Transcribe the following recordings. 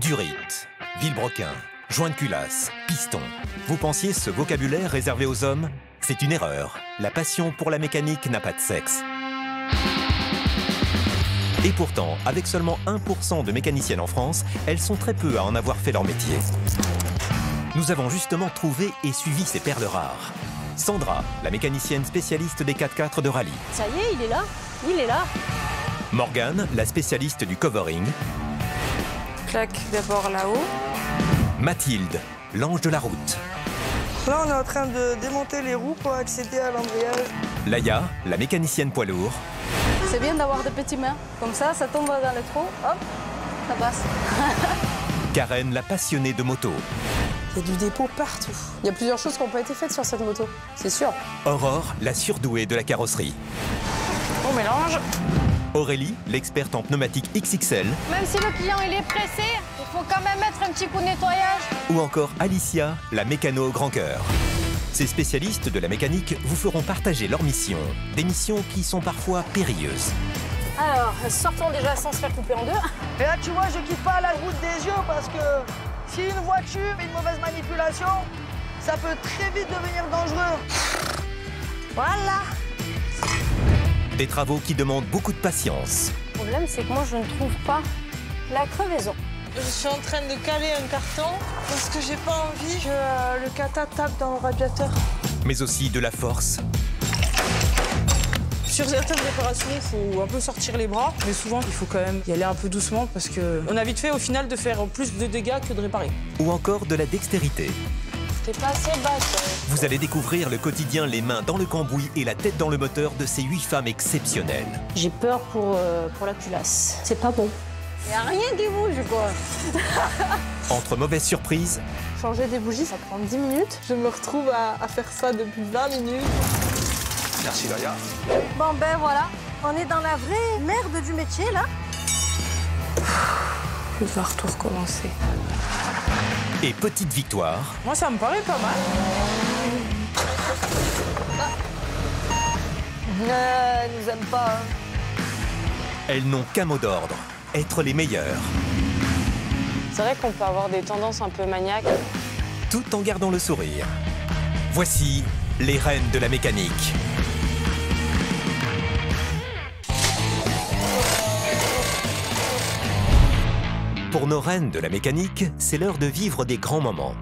Durite, vilebrequin, joint de culasse, piston. Vous pensiez ce vocabulaire réservé aux hommes? C'est une erreur. La passion pour la mécanique n'a pas de sexe. Et pourtant, avec seulement 1% de mécaniciennes en France, elles sont très peu à en avoir fait leur métier. Nous avons justement trouvé et suivi ces perles rares. Sandra, la mécanicienne spécialiste des 4x4 de rallye. Ça y est, il est là. Il est là. Morgane, la spécialiste du covering. Plaque d'abord là-haut. Mathilde, l'ange de la route. Là, on est en train de démonter les roues pour accéder à l'embrayage. Laïa, la mécanicienne poids lourd. C'est bien d'avoir des petites mains. Comme ça tombe dans le trou, hop, ça passe. Karen, la passionnée de moto. Il y a du dépôt partout. Il y a plusieurs choses qui n'ont pas été faites sur cette moto, c'est sûr. Aurore, la surdouée de la carrosserie. On mélange. Aurélie, l'experte en pneumatique XXL. Même si le client il est pressé, il faut quand même mettre un petit coup de nettoyage. Ou encore Alicia, la mécano au grand cœur. Ces spécialistes de la mécanique vous feront partager leurs missions. Des missions qui sont parfois périlleuses. Alors, sortons déjà sans se faire couper en deux. Et là, tu vois, je kiffe pas la route des yeux parce que si une voiture fait une mauvaise manipulation, ça peut très vite devenir dangereux. Voilà. Des travaux qui demandent beaucoup de patience. Le problème, c'est que moi, je ne trouve pas la crevaison. Je suis en train de caler un carton parce que j'ai pas envie que le cata tape dans le radiateur. Mais aussi de la force. Sur certaines réparations, il faut un peu sortir les bras, mais souvent, il faut quand même y aller un peu doucement parce qu'on a vite fait, au final, de faire plus de dégâts que de réparer. Ou encore de la dextérité. T'es pas assez basse. Vous allez découvrir le quotidien les mains dans le cambouis et la tête dans le moteur de ces 8 femmes exceptionnelles. J'ai peur pour la culasse. C'est pas bon. Y a rien qui bouge, quoi. Entre mauvaises surprises, Changer des bougies, ça prend 10 minutes. Je me retrouve à faire ça depuis 20 minutes. merci Laïa. Bon ben voilà, on est dans la vraie merde du métier là. Je vais devoir tout recommencer. Et petite victoire, Moi, ça me paraît pas mal. Elle nous aime pas. elles n'ont qu'un mot d'ordre, être les meilleures. C'est vrai qu'on peut avoir des tendances un peu maniaques. Tout en gardant le sourire. Voici les reines de la mécanique. Pour nos reines de la mécanique, c'est l'heure de vivre des grands moments.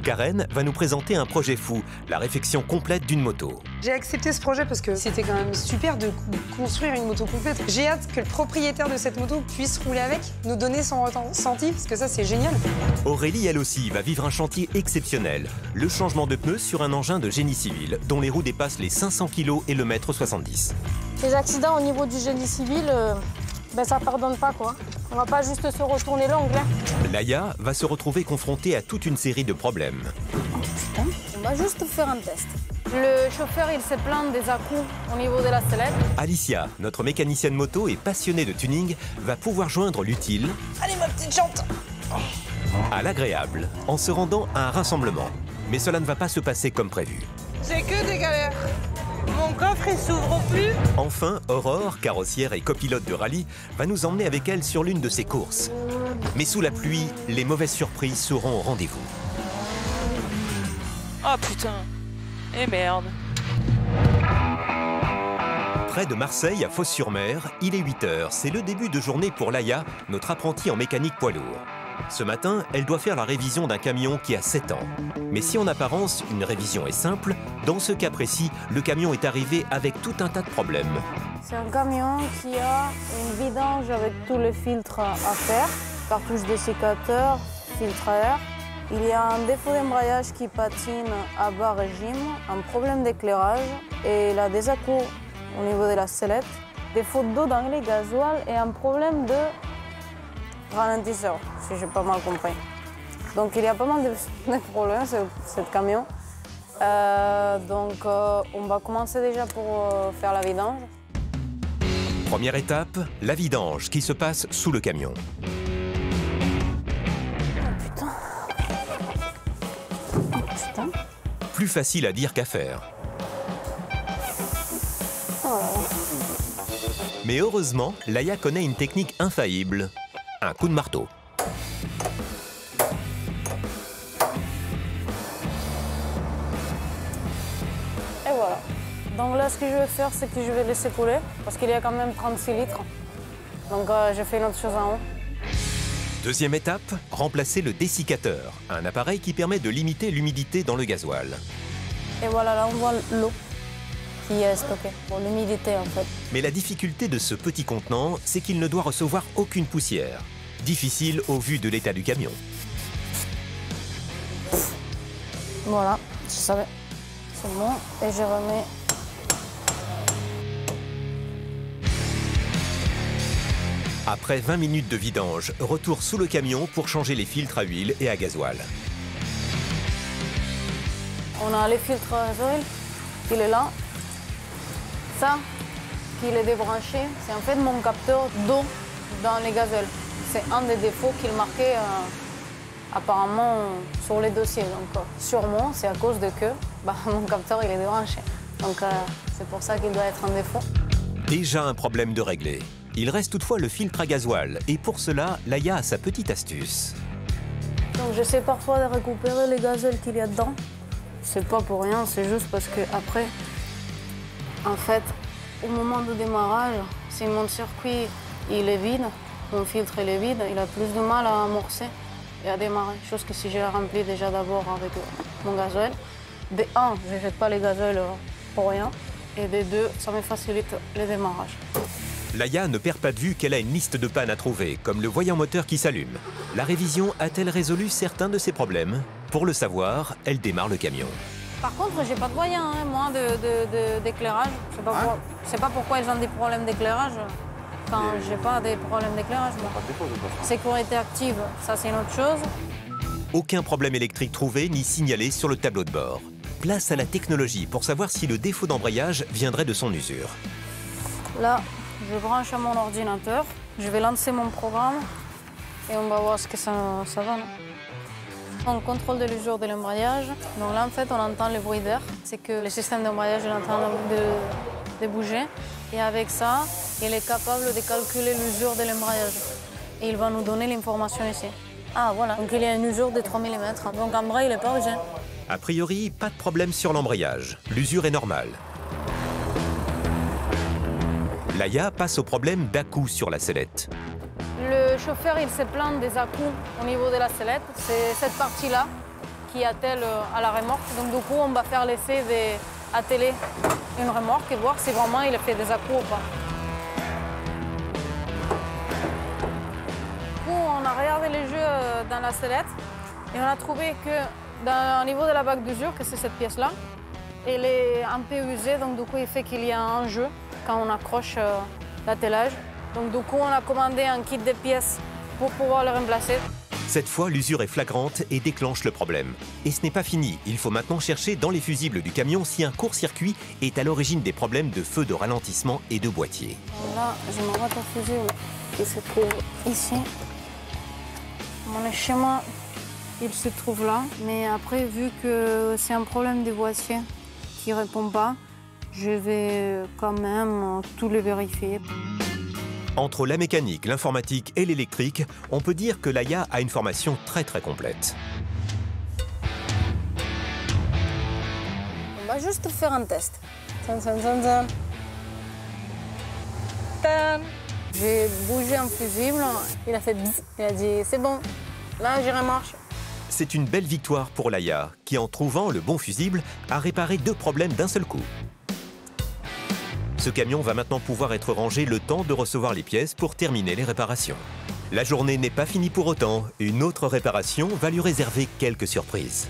Karen va nous présenter un projet fou, la réfection complète d'une moto. J'ai accepté ce projet parce que c'était quand même super de construire une moto complète. J'ai hâte que le propriétaire de cette moto puisse rouler avec, nous donner son ressenti, parce que ça, c'est génial. Aurélie, elle aussi, va vivre un chantier exceptionnel. Le changement de pneus sur un engin de génie civil, dont les roues dépassent les 500 kg et le mètre 70. Les accidents au niveau du génie civil, ça pardonne pas, quoi. On va pas juste se retourner l'ongle. Laïa va se retrouver confrontée à toute une série de problèmes. On va juste faire un test. Le chauffeur, il se plaint des à-coups au niveau de la sellette. Alicia, notre mécanicienne moto et passionnée de tuning, va pouvoir joindre l'utile Allez, ma petite chante. à l'agréable en se rendant à un rassemblement. Mais cela ne va pas se passer comme prévu. C'est que des galères. Mon coffre, il s'ouvre plus. Enfin, Aurore, carrossière et copilote de rallye, va nous emmener avec elle sur l'une de ses courses. Mais sous la pluie, les mauvaises surprises seront au rendez-vous. Oh putain. Eh merde. Près de Marseille, à Fos-sur-Mer, il est 8 h. C'est le début de journée pour Laïa, notre apprentie en mécanique poids lourd. Ce matin, elle doit faire la révision d'un camion qui a 7 ans. Mais si en apparence, une révision est simple, dans ce cas précis, le camion est arrivé avec tout un tas de problèmes. C'est un camion qui a une vidange avec tous les filtres à faire. Cartouche dessiccateur, filtre à air. Il y a un défaut d'embrayage qui patine à bas régime, un problème d'éclairage et il a des à-coups au niveau de la sellette, défaut d'eau dans les gasoils et un problème de ralentisseur, si j'ai pas mal compris. Donc il y a pas mal de problèmes sur ce camion. On va commencer déjà pour faire la vidange. Première étape, la vidange qui se passe sous le camion. Putain. Plus facile à dire qu'à faire. Mais heureusement, Laïa connaît une technique infaillible. Un coup de marteau. Donc là, ce que je vais faire, c'est que je vais laisser couler, parce qu'il y a quand même 36 litres. Donc je fais une autre chose en haut. Deuxième étape, remplacer le dessiccateur, un appareil qui permet de limiter l'humidité dans le gasoil. Et voilà, là on voit l'eau qui est stockée, pour l'humidité en fait. Mais la difficulté de ce petit contenant, c'est qu'il ne doit recevoir aucune poussière. Difficile au vu de l'état du camion. Voilà, je savais. C'est bon, et je remets. Après 20 minutes de vidange, retour sous le camion pour changer les filtres à huile et à gasoil. On a les filtres à gasoil, il est là. Ça, qu'il est débranché, c'est en fait mon capteur d'eau dans les gazoles. C'est un des défauts qu'il marquait apparemment sur les dossiers. Donc sûrement, c'est à cause de que mon capteur il est débranché. Donc c'est pour ça qu'il doit être en défaut. Déjà un problème de régler. Il reste toutefois le filtre à gasoil et pour cela, Laïa a sa petite astuce. Donc j'essaie parfois de récupérer les gazoles qu'il y a dedans. C'est pas pour rien, c'est juste parce que après, en fait, au moment du démarrage, si mon circuit il est vide, mon filtre il est vide, il a plus de mal à amorcer et à démarrer. Chose que si je l'ai rempli déjà d'abord avec mon gasoil, de 1, je ne jette pas les gazoles pour rien, et de 2, ça me facilite le démarrage. Laïa ne perd pas de vue qu'elle a une liste de pannes à trouver, comme le voyant moteur qui s'allume. La révision a-t-elle résolu certains de ses problèmes? Pour le savoir, elle démarre le camion. Par contre, j'ai pas de voyant, moi, d'éclairage. Je sais pas pourquoi ils ont des problèmes d'éclairage. Enfin, j'ai pas des problèmes d'éclairage, moi. Sécurité active, ça c'est une autre chose. Aucun problème électrique trouvé ni signalé sur le tableau de bord. Place à la technologie pour savoir si le défaut d'embrayage viendrait de son usure. Là, je branche à mon ordinateur, je vais lancer mon programme et on va voir ce que ça va. On contrôle de l'usure de l'embrayage. Donc là, en fait, on entend le bruit d'air. C'est que le système d'embrayage est en train de bouger. Et avec ça, il est capable de calculer l'usure de l'embrayage. Et il va nous donner l'information ici. Ah, voilà. Donc il y a une usure de 3 mm. Donc l'embrayage, il n'est pas usé. A priori, pas de problème sur l'embrayage. L'usure est normale. Laïa passe au problème d'à-coups sur la sellette. Le chauffeur, il se plaint des à-coups au niveau de la sellette. C'est cette partie-là qui attelle à la remorque. Donc du coup, on va faire l'essai d'atteler une remorque et voir si vraiment il fait des à-coups ou pas. Du coup, on a regardé les jeux dans la sellette et on a trouvé que au niveau de la bague d'usure, que c'est cette pièce-là, elle est un peu usée. Donc du coup, il fait qu'il y a un jeu quand on accroche l'attelage. Donc du coup, on a commandé un kit de pièces pour pouvoir le remplacer. Cette fois, l'usure est flagrante et déclenche le problème. Et ce n'est pas fini. Il faut maintenant chercher dans les fusibles du camion si un court-circuit est à l'origine des problèmes de feu de ralentissement et de boîtier. Là, j'ai mon rotor-fusible qui se trouve ici. Mon schéma, il se trouve là. Mais après, vu que c'est un problème de boîtier qui ne répond pas, je vais quand même tout le vérifier. Entre la mécanique, l'informatique et l'électrique, on peut dire que Laïa a une formation très complète. On va juste faire un test. J'ai bougé un fusible, il a fait bzzz, il a dit c'est bon, là j'y remarche. C'est une belle victoire pour Laïa, qui en trouvant le bon fusible, a réparé 2 problèmes d'un seul coup. Ce camion va maintenant pouvoir être rangé le temps de recevoir les pièces pour terminer les réparations. La journée n'est pas finie pour autant. Une autre réparation va lui réserver quelques surprises.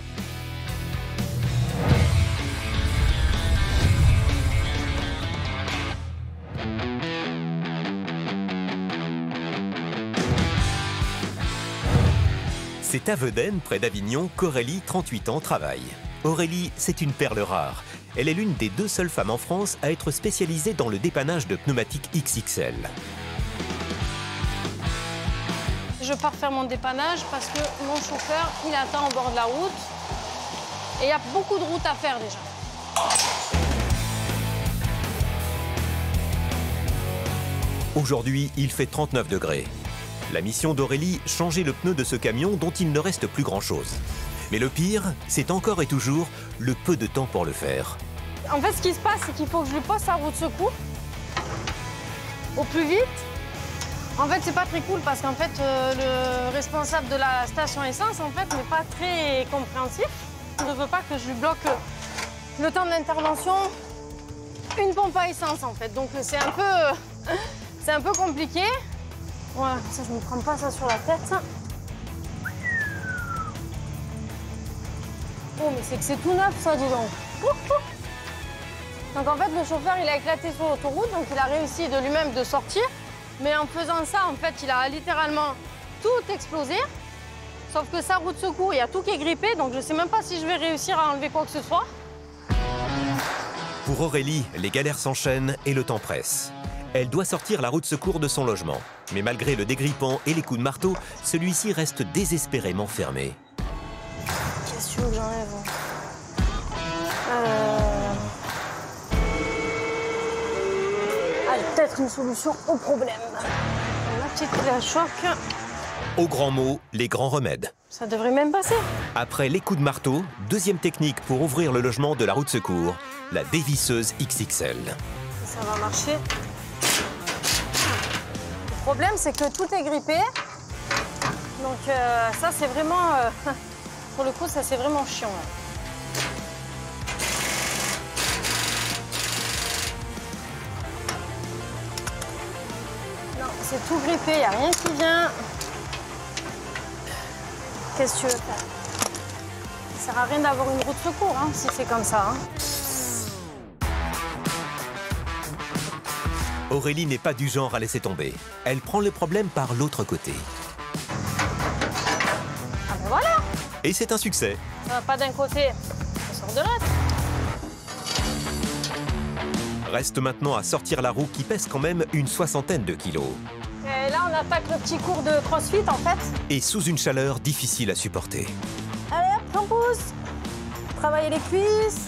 C'est à Vedène, près d'Avignon, qu'Aurélie, 38 ans, travaille. Aurélie, c'est une perle rare. Elle est l'une des 2 seules femmes en France à être spécialisée dans le dépannage de pneumatiques XXL. Je pars faire mon dépannage parce que mon chauffeur, il attend au bord de la route. Et il y a beaucoup de routes à faire déjà. Aujourd'hui, il fait 39 degrés. La mission d'Aurélie, changer le pneu de ce camion dont il ne reste plus grand-chose. Mais le pire, c'est encore et toujours le peu de temps pour le faire. En fait, ce qui se passe, c'est qu'il faut que je lui pose sa roue de secours au plus vite. En fait, c'est pas très cool parce qu'en fait, le responsable de la station essence, en fait, n'est pas très compréhensif. Il ne veut pas que je lui bloque le temps d'intervention une pompe à essence, en fait. Donc, c'est un peu compliqué. Voilà, ça, je ne me prends pas ça sur la tête. Ça. Oh, mais c'est que c'est tout neuf, ça, dis donc. Donc, en fait, le chauffeur, il a éclaté sur l'autoroute, donc il a réussi de lui-même de sortir. Mais en faisant ça, en fait, il a littéralement tout explosé. Sauf que sa roue de secours, il y a tout qui est grippé, donc je ne sais même pas si je vais réussir à enlever quoi que ce soit. Pour Aurélie, les galères s'enchaînent et le temps presse. Elle doit sortir la roue de secours de son logement. Mais malgré le dégrippant et les coups de marteau, celui-ci reste désespérément fermé. Qu'est-ce que j'enlève? Ah, j'ai peut-être une solution au problème. La petite clé à choc. Au grand mot, les grands remèdes. Ça devrait même passer. Après les coups de marteau, deuxième technique pour ouvrir le logement de la roue de secours, la dévisseuse XXL. Ça va marcher. Le problème, c'est que tout est grippé. Donc ça, c'est vraiment... pour le coup, ça, c'est vraiment chiant. Non, c'est tout grippé, il n'y a rien qui vient. Qu'est-ce que tu veux faire? Ça sert à rien d'avoir une roue de secours, hein, si c'est comme ça. Hein. Aurélie n'est pas du genre à laisser tomber. Elle prend le problème par l'autre côté. Ah ben voilà! Et c'est un succès. Ça va pas d'un côté, ça sort de l'autre. Reste maintenant à sortir la roue qui pèse quand même une 60aine de kilos. Et là, on attaque le petit cours de crossfit, en fait. Et sous une chaleur difficile à supporter. Allez, hop, on pousse. Travailler les cuisses.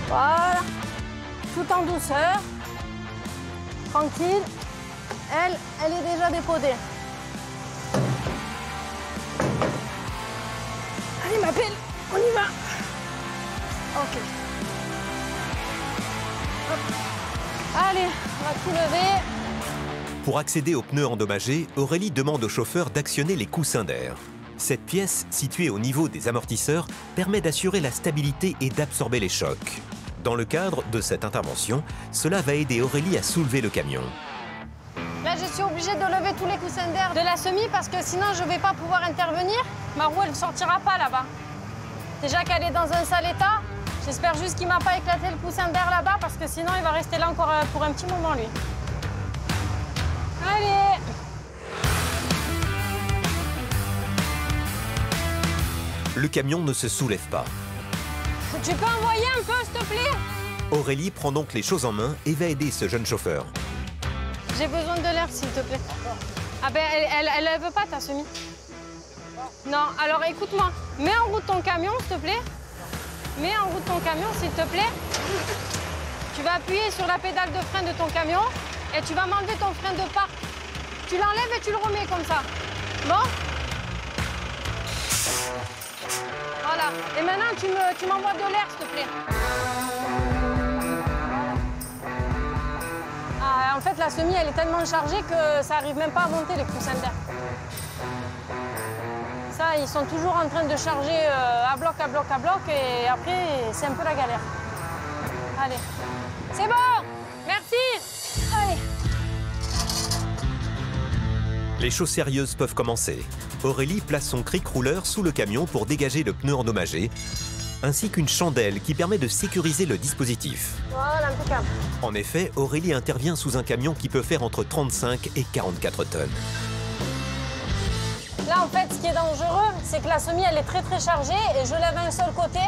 Voilà. Tout en douceur. Tranquille. Elle est déjà dépodée. Allez, ma belle, on y va. Ok. Hop. Allez, on va tout lever. Pour accéder aux pneus endommagés, Aurélie demande au chauffeur d'actionner les coussins d'air. Cette pièce, située au niveau des amortisseurs, permet d'assurer la stabilité et d'absorber les chocs. Dans le cadre de cette intervention, cela va aider Aurélie à soulever le camion. Là, je suis obligée de lever tous les coussins d'air de la semi parce que sinon, je ne vais pas pouvoir intervenir. Ma roue, elle ne sortira pas là-bas. Déjà qu'elle est dans un sale état, j'espère juste qu'il ne m'a pas éclaté le coussin d'air là-bas parce que sinon, il va rester là encore pour un petit moment, lui. Allez! Le camion ne se soulève pas. Tu peux envoyer un peu, s'il te plaît? Aurélie prend donc les choses en main et va aider ce jeune chauffeur. J'ai besoin de l'air, s'il te plaît. Ah ben, elle veut pas, ta semi. Non, alors écoute-moi. Mets en route ton camion, s'il te plaît. Mets en route ton camion, s'il te plaît. Tu vas appuyer sur la pédale de frein de ton camion et tu vas m'enlever ton frein de parc. Tu l'enlèves et tu le remets comme ça. Bon? Voilà. Et maintenant, tu m'envoies de l'air, s'il te plaît. Ah, en fait, la semi, elle est tellement chargée que ça n'arrive même pas à monter, les coussins d'air. Ça, ils sont toujours en train de charger à bloc, à bloc, à bloc, et après, c'est un peu la galère. Allez. C'est bon! Merci! Allez. Les choses sérieuses peuvent commencer. Aurélie place son cric rouleur sous le camion pour dégager le pneu endommagé, ainsi qu'une chandelle qui permet de sécuriser le dispositif. Voilà, impeccable. En effet, Aurélie intervient sous un camion qui peut faire entre 35 et 44 tonnes. Là, en fait, ce qui est dangereux, c'est que la semi, elle est très, très chargée et je lève un seul côté.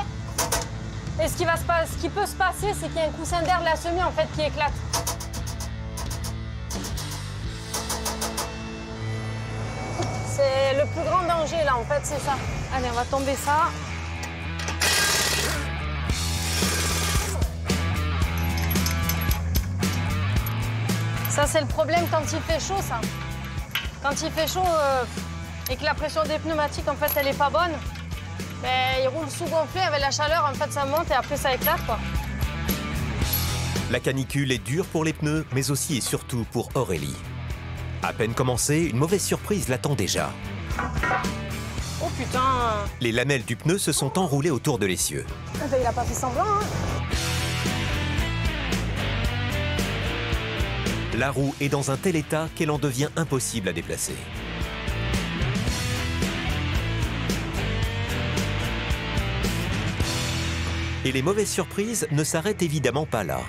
Et ce qui peut se passer, c'est qu'il y a un coussin d'air de la semi, en fait, qui éclate. C'est le plus grand danger, là, en fait, c'est ça. Allez, on va tomber ça. Ça, c'est le problème quand il fait chaud, ça. Quand il fait chaud et que la pression des pneumatiques, en fait, elle est pas bonne, ben, il roule sous-gonflé avec la chaleur, en fait, ça monte et après, ça éclate, quoi. La canicule est dure pour les pneus, mais aussi et surtout pour Aurélie. À peine commencée, une mauvaise surprise l'attend déjà. Oh putain! Les lamelles du pneu se sont enroulées autour de l'essieu. Ben, il a pas fait semblant, hein. La roue est dans un tel état qu'elle en devient impossible à déplacer. Et les mauvaises surprises ne s'arrêtent évidemment pas là.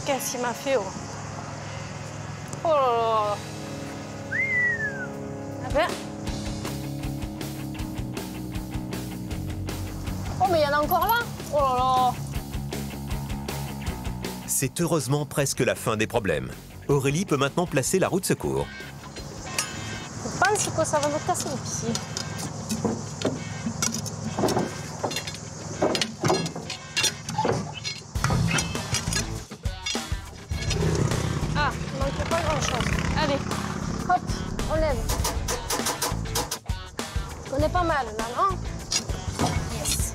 Qu'est-ce qu'il m'a fait, oh? Oh là là! Ah ben. Oh, mais il y en a encore là! Oh là là! C'est heureusement presque la fin des problèmes. Aurélie peut maintenant placer la roue de secours. Je pense que ça va me casser les pieds. Ah, il manquait pas grand-chose. Allez, hop, on lève. On est pas mal là, non? Yes.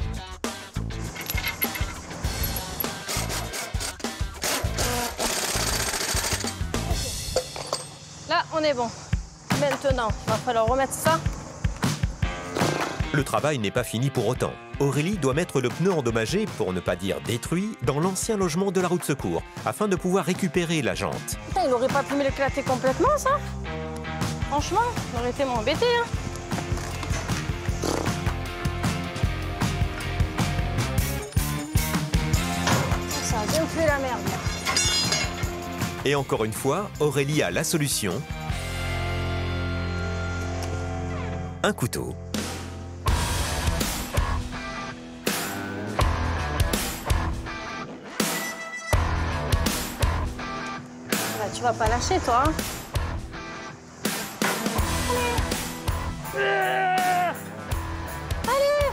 Là, on est bon. Maintenant, il va falloir remettre ça. Le travail n'est pas fini pour autant. Aurélie doit mettre le pneu endommagé, pour ne pas dire détruit, dans l'ancien logement de la roue de secours, afin de pouvoir récupérer la jante. Putain, il aurait pas pu me l'éclater complètement, ça? Franchement, j'aurais été m'embêter, hein. Ça a bien fait la merde. Et encore une fois, Aurélie a la solution. Un couteau. Bah, tu vas pas lâcher, toi, hein? Allez!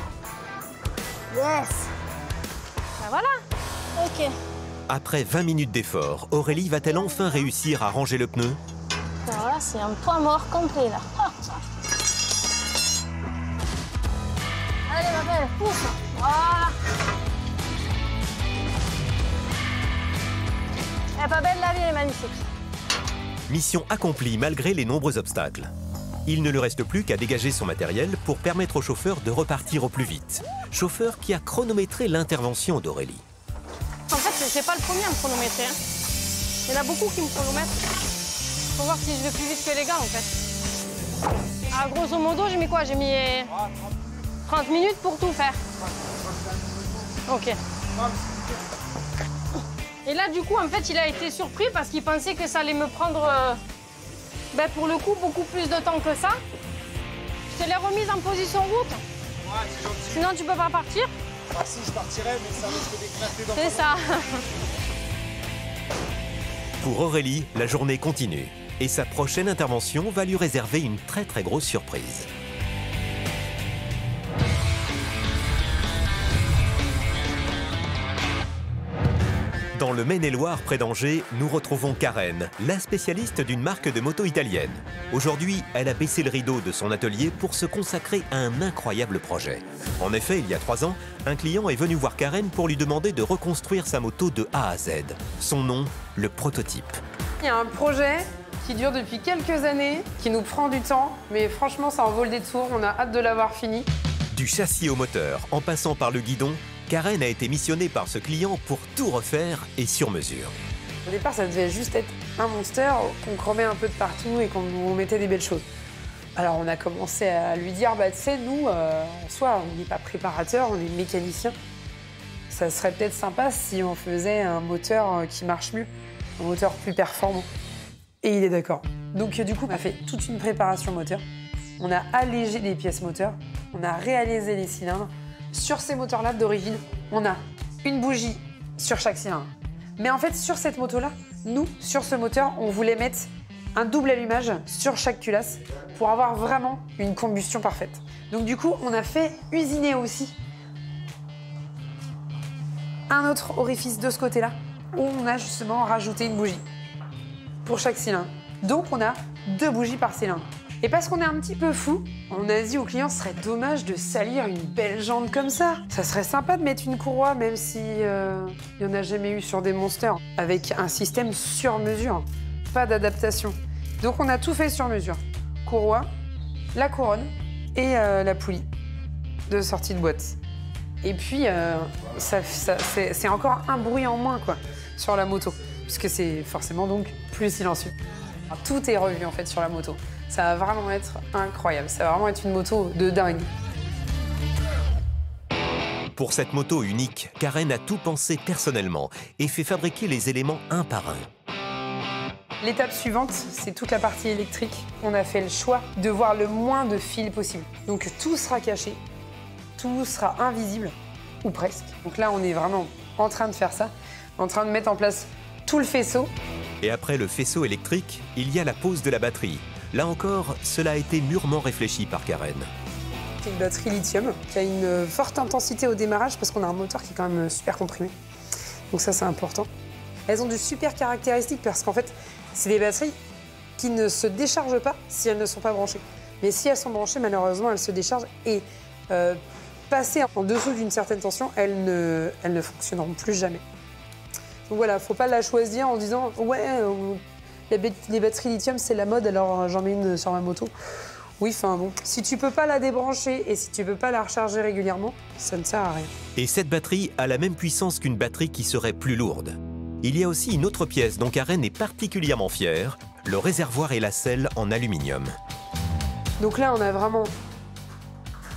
Yes! Bah voilà! Ok. Après 20 minutes d'effort, Aurélie va-t-elle enfin réussir à ranger le pneu? Alors là, c'est un point mort complet, là. Ah. Allez, ma belle, pousse! Voilà! Elle est pas belle, la vie, elle est magnifique. Mission accomplie malgré les nombreux obstacles. Il ne lui reste plus qu'à dégager son matériel pour permettre au chauffeur de repartir au plus vite. Chauffeur qui a chronométré l'intervention d'Aurélie. En fait, c'est pas le premier à me chronométrer. Hein. Il y en a beaucoup qui me chronomètrent. Faut voir si je vais plus vite que les gars, en fait. Ah, grosso modo, j'ai mis quoi? J'ai mis 30 minutes pour tout faire. Ok. Et là, du coup, en fait, il a été surpris parce qu'il pensait que ça allait me prendre, ben, pour le coup, beaucoup plus de temps que ça. Je te l'ai remise en position route. Ouais, c'est gentil. Sinon, tu peux pas partir. Ah si, je partirais, mais ça risque d'éclater dans C'est ça. Pour Aurélie, la journée continue. Et sa prochaine intervention va lui réserver une très grosse surprise. Dans le Maine-et-Loire, près d'Angers, nous retrouvons Karen, la spécialiste d'une marque de moto italienne. Aujourd'hui, elle a baissé le rideau de son atelier pour se consacrer à un incroyable projet. En effet, il y a 3 ans, un client est venu voir Karen pour lui demander de reconstruire sa moto de A à Z. Son nom, le prototype. Il y a un projet qui dure depuis quelques années, qui nous prend du temps, mais franchement, ça en vaut le détour. On a hâte de l'avoir fini. Du châssis au moteur, en passant par le guidon, Karen a été missionnée par ce client pour tout refaire et sur mesure. Au départ, ça devait juste être un monster qu'on chromait un peu de partout et qu'on nous mettait des belles choses. Alors, on a commencé à lui dire, bah, tu sais, nous, en soi, on n'est pas préparateur, on est mécanicien. Ça serait peut-être sympa si on faisait un moteur qui marche mieux, un moteur plus performant. Et il est d'accord. Donc, du coup, on a fait toute une préparation moteur. On a allégé les pièces moteurs, on a réalisé les cylindres. Sur ces moteurs-là d'origine, on a une bougie sur chaque cylindre. Mais en fait, sur cette moto-là, nous, sur ce moteur, on voulait mettre un double allumage sur chaque culasse pour avoir vraiment une combustion parfaite. Donc du coup, on a fait usiner aussi un autre orifice de ce côté-là, où on a justement rajouté une bougie. pour chaque cylindre. Donc on a 2 bougies par cylindre. Et parce qu'on est un petit peu fou, on a dit au client ce serait dommage de salir une belle jante comme ça. Ça serait sympa de mettre une courroie, même si il n'y en a jamais eu sur des Monsters, avec un système sur mesure, pas d'adaptation. Donc on a tout fait sur mesure. Courroie, la couronne et la poulie de sortie de boîte. Et puis c'est encore un bruit en moins quoi, sur la moto, puisque c'est forcément donc plus silencieux. Tout est revu en fait sur la moto. Ça va vraiment être incroyable, ça va vraiment être une moto de dingue. Pour cette moto unique, Karen a tout pensé personnellement et fait fabriquer les éléments un par un. L'étape suivante, c'est toute la partie électrique. On a fait le choix de voir le moins de fils possible. Donc tout sera caché, tout sera invisible, ou presque. Donc là, on est vraiment en train de faire ça, en train de mettre en place tout le faisceau. Et après le faisceau électrique, il y a la pose de la batterie. Là encore, cela a été mûrement réfléchi par Karen. C'est une batterie lithium qui a une forte intensité au démarrage parce qu'on a un moteur qui est quand même super comprimé. Donc ça, c'est important. Elles ont de super caractéristiques parce qu'en fait, c'est des batteries qui ne se déchargent pas si elles ne sont pas branchées. Mais si elles sont branchées, malheureusement, elles se déchargent et passées en dessous d'une certaine tension, elles ne fonctionneront plus jamais. Donc voilà, faut pas la choisir en disant « ouais, les batteries lithium, c'est la mode, alors j'en mets une sur ma moto ». Oui, enfin bon, si tu peux pas la débrancher et si tu peux pas la recharger régulièrement, ça ne sert à rien. Et cette batterie a la même puissance qu'une batterie qui serait plus lourde. Il y a aussi une autre pièce dont Karen est particulièrement fière, le réservoir et la selle en aluminium. Donc là, on a vraiment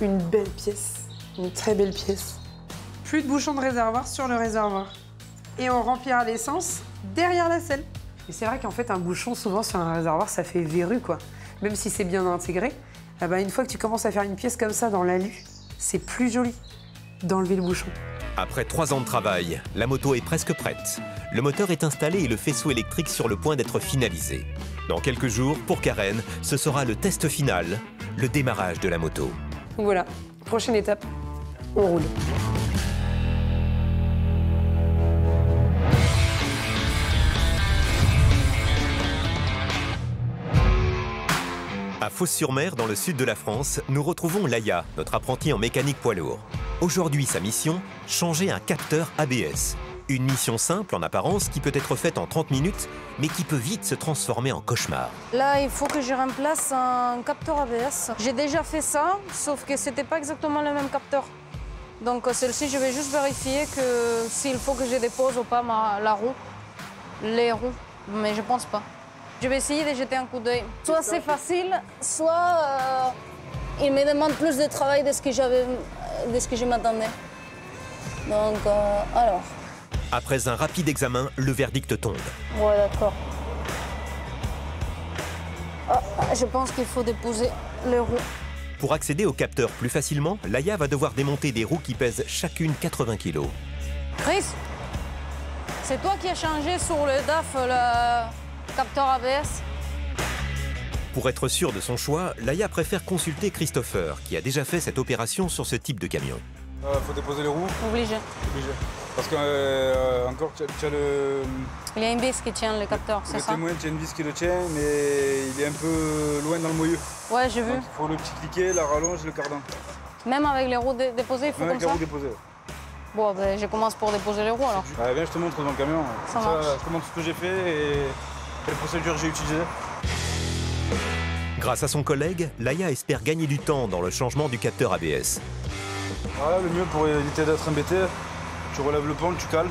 une belle pièce, une très belle pièce. Plus de bouchon de réservoir sur le réservoir. Et on remplira l'essence derrière la selle. Et c'est vrai qu'en fait, un bouchon, souvent sur un réservoir, ça fait verrue, quoi. Même si c'est bien intégré, eh ben, une fois que tu commences à faire une pièce comme ça dans l'alu, c'est plus joli d'enlever le bouchon. Après 3 ans de travail, la moto est presque prête. Le moteur est installé et le faisceau électrique sur le point d'être finalisé. Dans quelques jours, pour Karen, ce sera le test final, le démarrage de la moto. Donc voilà, prochaine étape, on roule. À Fos-sur-Mer, dans le sud de la France, nous retrouvons Laïa, notre apprentie en mécanique poids lourd. Aujourd'hui, sa mission, changer un capteur ABS. Une mission simple en apparence qui peut être faite en 30 minutes, mais qui peut vite se transformer en cauchemar. Là, il faut que je remplace un capteur ABS. J'ai déjà fait ça, sauf que c'était pas exactement le même capteur. Donc celle-ci, je vais juste vérifier que s'il faut que je dépose ou pas les roues, mais je pense pas. Je vais essayer de jeter un coup d'œil. Soit c'est facile, soit il me demande plus de travail de ce que je m'attendais. Donc, alors. Après un rapide examen, le verdict tombe. Ouais, d'accord. Je pense qu'il faut déposer les roues. Pour accéder au capteur plus facilement, Laïa va devoir démonter des roues qui pèsent chacune 80 kg. Chris, c'est toi qui as changé sur le DAF le capteur ABS? Pour être sûr de son choix, Laïa préfère consulter Christopher, qui a déjà fait cette opération sur ce type de camion. Faut déposer les roues. Obligé. Obligé. Parce que encore tu as le. Il y a une vis qui tient le capteur, c'est ça? Le témoin, tu as une vis qui le tient, mais il est un peu loin dans le moyeu. Ouais, j'ai vu. Donc, il faut le petit cliquer, la rallonge et le cardan. Même avec les roues déposées, il faut Même comme avec les ça? roues déposées. Bon, ben, je commence pour déposer les roues alors. Viens, je te montre dans le camion. Ça marche. Je te montre ce que j'ai fait et les procédures que j'ai utilisées. Grâce à son collègue, Laïa espère gagner du temps dans le changement du capteur ABS. Voilà, le mieux pour éviter d'être embêté, tu relèves le pont, tu cales,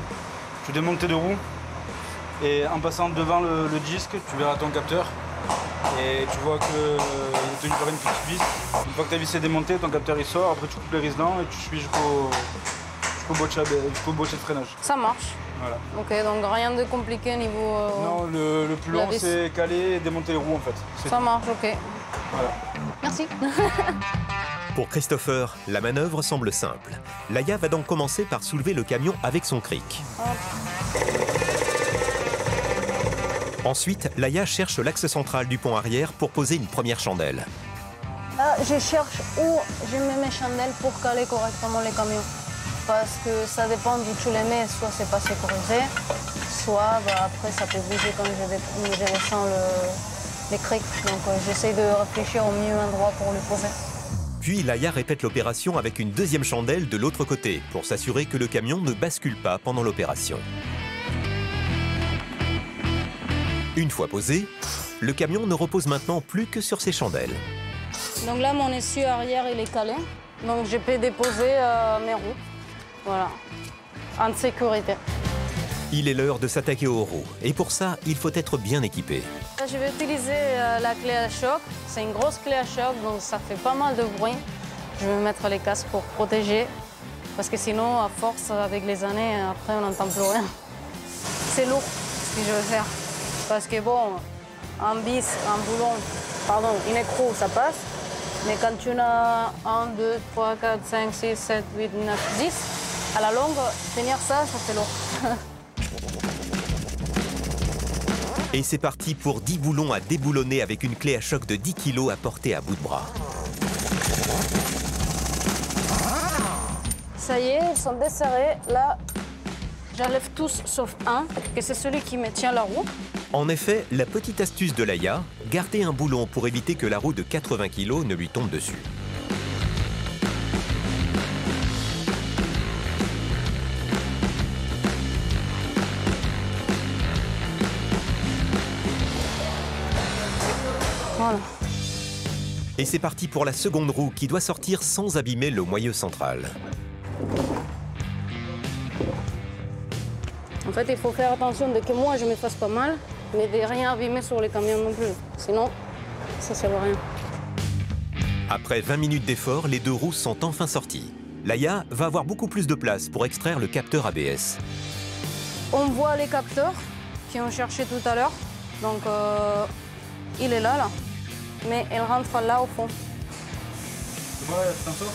tu démontes tes deux roues et en passant devant le disque, tu verras ton capteur et tu vois qu'il est tenu par une petite vis. Une fois que ta vis est démontée, ton capteur il sort, après tu coupes les riselants et tu suis jusqu'au boîtier de freinage. Ça marche. Voilà. Ok, donc rien de compliqué niveau... Non, le plus long c'est caler et démonter les roues en fait. Ça marche, ok. Voilà. Merci. Pour Christopher, la manœuvre semble simple. Laïa va donc commencer par soulever le camion avec son cric. Ensuite, Laïa cherche l'axe central du pont arrière pour poser une première chandelle. Là, je cherche où je mets mes chandelles pour caler correctement les camions. Parce que ça dépend d'où tu les mets, soit c'est pas sécurisé, choix, après ça peut bouger quand je ressens les crics. Donc j'essaie de réfléchir au mieux endroit pour le poser. Puis Laïa répète l'opération avec une deuxième chandelle de l'autre côté pour s'assurer que le camion ne bascule pas pendant l'opération. Une fois posé, le camion ne repose maintenant plus que sur ses chandelles. Donc là, mon essieu arrière, il est calé. Donc je peux déposer mes roues. Voilà, en sécurité. Il est l'heure de s'attaquer aux roues. Et pour ça, il faut être bien équipé. Là, je vais utiliser la clé à choc. C'est une grosse clé à choc, donc ça fait pas mal de bruit. Je vais mettre les casques pour protéger. Parce que sinon, à force, avec les années, après, on n'entend plus rien. C'est lourd, ce que je vais faire. Parce que bon, un bis, un boulon, pardon, une écrou, ça passe. Mais quand tu en as 1, 2, 3, 4, 5, 6, 7, 8, 9, 10, à la longue, tenir ça, ça fait lourd. Et c'est parti pour 10 boulons à déboulonner avec une clé à choc de 10 kg à porter à bout de bras. Ça y est, ils sont desserrés. Là, j'enlève tous sauf un, que c'est celui qui me tient la roue. En effet, la petite astuce de Laïa, garder un boulon pour éviter que la roue de 80 kg ne lui tombe dessus. Voilà. Et c'est parti pour la seconde roue qui doit sortir sans abîmer le moyeu central. En fait, il faut faire attention de que moi, je me fasse pas mal, mais de rien abîmer sur les camions non plus. Sinon, ça ne sert à rien. Après 20 minutes d'effort, les deux roues sont enfin sorties. Laïa va avoir beaucoup plus de place pour extraire le capteur ABS. On voit les capteurs qui ont cherché tout à l'heure. Donc, il est là. Mais il rentre là au fond. Tu vois, c'est un sort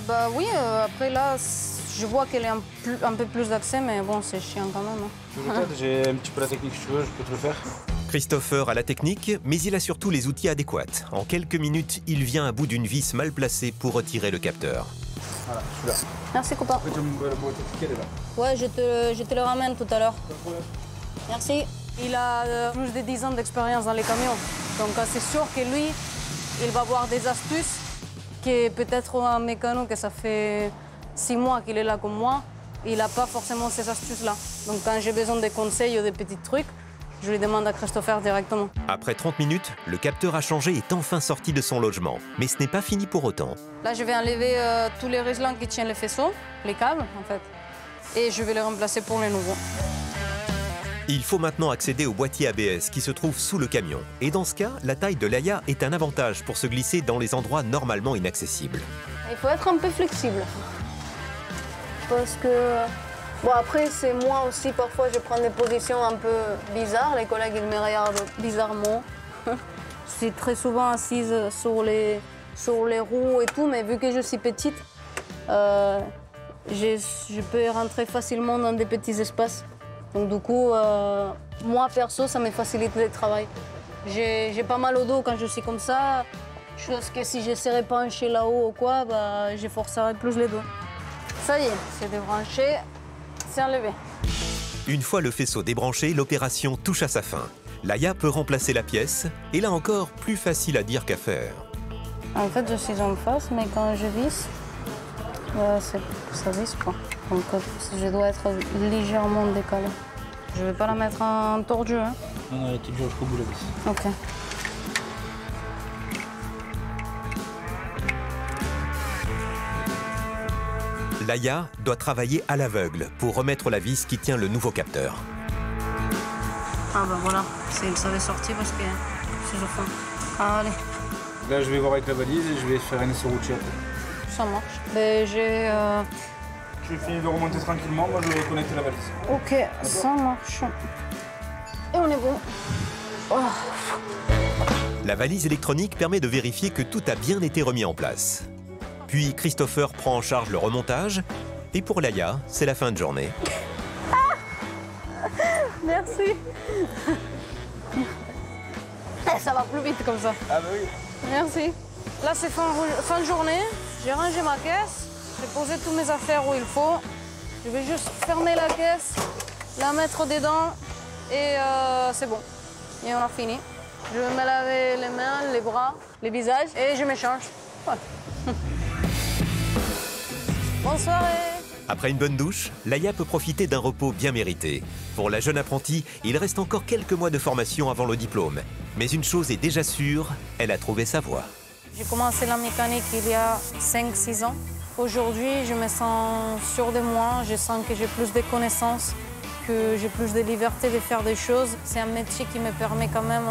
Bah oui, après là, je vois qu'elle est un peu plus d'accès, mais bon, c'est chiant quand même. Hein. J'ai un petit peu la technique si tu veux, je peux te le faire. Christopher a la technique, mais il a surtout les outils adéquats. En quelques minutes, il vient à bout d'une vis mal placée pour retirer le capteur. Voilà, celui-là. Merci, copain. Après, tu vas me le ticket, elle est là. Ouais, je te le ramène tout à l'heure. Merci. Il a plus de 10 ans d'expérience dans les camions. Donc c'est sûr que lui, il va avoir des astuces que peut-être un mécano que ça fait 6 mois qu'il est là comme moi, il n'a pas forcément ces astuces-là. Donc quand j'ai besoin de conseils ou de petits trucs, je lui demande à Christopher directement. Après 30 minutes, le capteur à changer est enfin sorti de son logement. Mais ce n'est pas fini pour autant. Là, je vais enlever tous les riselants qui tiennent les faisceaux, les câbles en fait, et je vais les remplacer pour les nouveaux. Il faut maintenant accéder au boîtier ABS qui se trouve sous le camion. Et dans ce cas, la taille de Laïa est un avantage pour se glisser dans les endroits normalement inaccessibles. Il faut être un peu flexible. Parce que, bon après, c'est moi aussi, parfois je prends des positions un peu bizarres. Les collègues, ils me regardent bizarrement. Je suis très souvent assise sur les roues et tout, mais vu que je suis petite, je peux rentrer facilement dans des petits espaces. Donc du coup, moi perso, ça me facilite le travail. J'ai pas mal au dos quand je suis comme ça, chose que si je serais penchée là-haut ou quoi, bah, je forcerais plus les doigts. Ça y est, c'est débranché, c'est enlevé. Une fois le faisceau débranché, l'opération touche à sa fin. Laïa peut remplacer la pièce, et là encore, plus facile à dire qu'à faire. En fait, je suis en face, mais quand je visse, ça visse pas. Donc je dois être légèrement décalé. Je vais pas la mettre en tordu, hein. Non, elle était dure jusqu'au bout la vis. Ok. Laïa doit travailler à l'aveugle pour remettre la vis qui tient le nouveau capteur. Ah bah voilà, il savait sortir parce que c'est au fond. Allez. Là, je vais voir avec la valise et je vais faire un essai routier après. Ça marche. Ben, Tu finis de remonter tranquillement, moi je vais connecter la valise. Ok, ça marche. Et on est bon. Oh. La valise électronique permet de vérifier que tout a bien été remis en place. Puis Christopher prend en charge le remontage. Et pour Laïa, c'est la fin de journée. Ah, merci. Ça va plus vite comme ça. Ah bah oui. Merci. Là, c'est fin de journée. J'ai rangé ma caisse. J'ai posé toutes mes affaires où il faut. Je vais juste fermer la caisse la mettre dedans et c'est bon. Et on a fini. Je vais me laver les mains, les bras, les visages et je me change. Voilà. Bonne soirée. Après une bonne douche, Laïa peut profiter d'un repos bien mérité. Pour la jeune apprentie, il reste encore quelques mois de formation avant le diplôme. Mais une chose est déjà sûre, elle a trouvé sa voie. J'ai commencé la mécanique il y a 5-6 ans. Aujourd'hui, je me sens sûre de moi, je sens que j'ai plus de connaissances, que j'ai plus de liberté de faire des choses. C'est un métier qui me permet quand même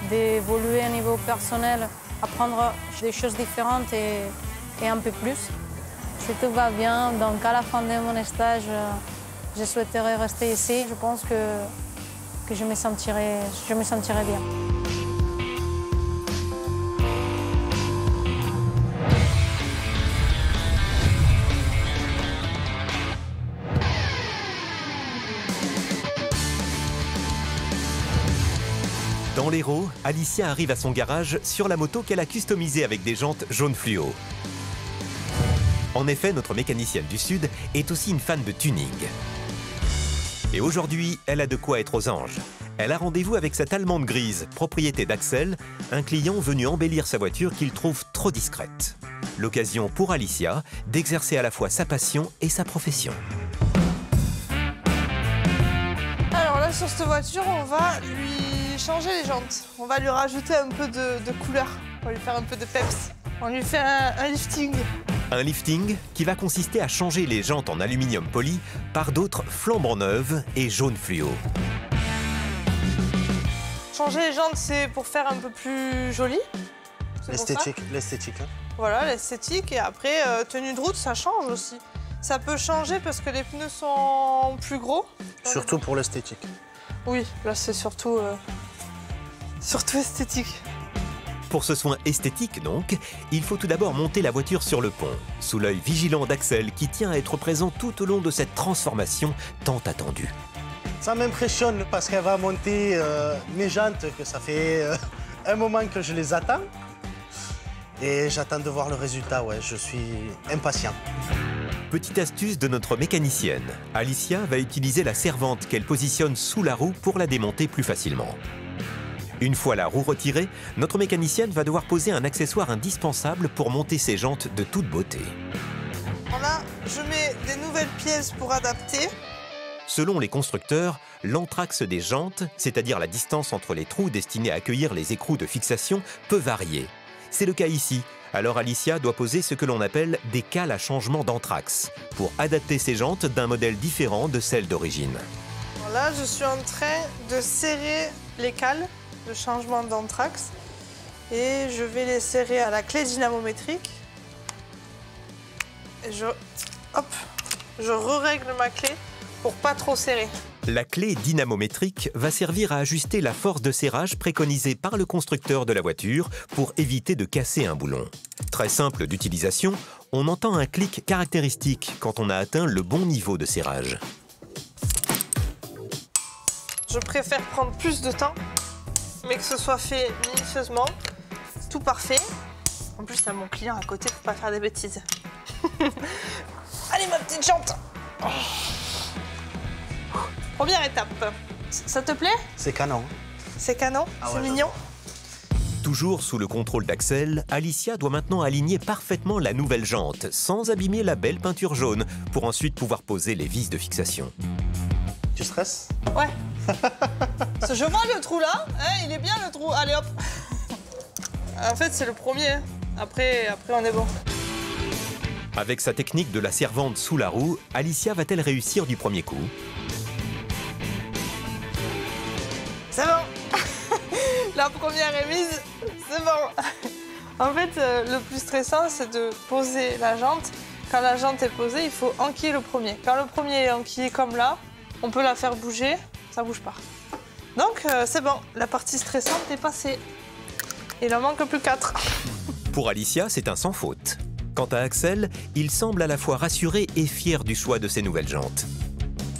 d'évoluer à niveau personnel, apprendre des choses différentes et un peu plus. Si tout va bien, donc à la fin de mon stage, je souhaiterais rester ici. Je pense que je me sentirai bien. Dans l'Hérault, Alicia arrive à son garage sur la moto qu'elle a customisée avec des jantes jaune fluo. En effet, notre mécanicienne du Sud est aussi une fan de tuning. Et aujourd'hui, elle a de quoi être aux anges. Elle a rendez-vous avec cette Allemande grise, propriété d'Axel, un client venu embellir sa voiture qu'il trouve trop discrète. L'occasion pour Alicia d'exercer à la fois sa passion et sa profession. Alors là, sur cette voiture, on va lui changer les jantes. On va lui rajouter un peu de couleur. On va lui faire un peu de peps. On lui fait un lifting. Un lifting qui va consister à changer les jantes en aluminium poli par d'autres flambant neuves et jaune fluo. Changer les jantes, c'est pour faire un peu plus joli. L'esthétique. Hein. Voilà, l'esthétique. Et après, tenue de route, ça change aussi. Ça peut changer parce que les pneus sont plus gros. Surtout pour l'esthétique. Oui, là, c'est surtout esthétique. Pour ce soin esthétique donc, il faut tout d'abord monter la voiture sur le pont, sous l'œil vigilant d'Axel qui tient à être présent tout au long de cette transformation tant attendue. Ça m'impressionne parce qu'elle va monter mes jantes, que ça fait un moment que je les attends. Et j'attends de voir le résultat, ouais, je suis impatient. Petite astuce de notre mécanicienne, Alicia va utiliser la servante qu'elle positionne sous la roue pour la démonter plus facilement. Une fois la roue retirée, notre mécanicienne va devoir poser un accessoire indispensable pour monter ses jantes de toute beauté. Là, je mets des nouvelles pièces pour adapter. Selon les constructeurs, l'anthrax des jantes, c'est-à-dire la distance entre les trous destinés à accueillir les écrous de fixation, peut varier. C'est le cas ici. Alors Alicia doit poser ce que l'on appelle des cales à changement d'anthrax pour adapter ses jantes d'un modèle différent de celle d'origine. Là, je suis en train de serrer les cales de changement d'anthrax et je vais les serrer à la clé dynamométrique. Et je re-règle ma clé pour pas trop serrer. La clé dynamométrique va servir à ajuster la force de serrage préconisée par le constructeur de la voiture pour éviter de casser un boulon. Très simple d'utilisation, on entend un clic caractéristique quand on a atteint le bon niveau de serrage. Je préfère prendre plus de temps, mais que ce soit fait minutieusement, tout parfait. En plus, t'as mon client à côté, faut pas faire des bêtises. Allez, ma petite jante. Première étape. Ça te plaît? C'est canon. C'est canon? Ah ouais, c'est mignon? Toujours sous le contrôle d'Axel, Alicia doit maintenant aligner parfaitement la nouvelle jante, sans abîmer la belle peinture jaune, pour ensuite pouvoir poser les vis de fixation. Tu stresses? Ouais. Je vois le trou là, hein, il est bien le trou. Allez hop. En fait, c'est le premier. Après, on est bon. Avec sa technique de la servante sous la roue, Alicia va-t-elle réussir du premier coup? C'est bon. La première est mise, c'est bon. En fait, le plus stressant, c'est de poser la jante. Quand la jante est posée, il faut enquiller le premier. Quand le premier est enquillé comme là, on peut la faire bouger, ça bouge pas. Donc, c'est bon, la partie stressante est passée. Il en manque plus 4. Pour Alicia, c'est un sans faute. Quant à Axel, il semble à la fois rassuré et fier du choix de ses nouvelles jantes.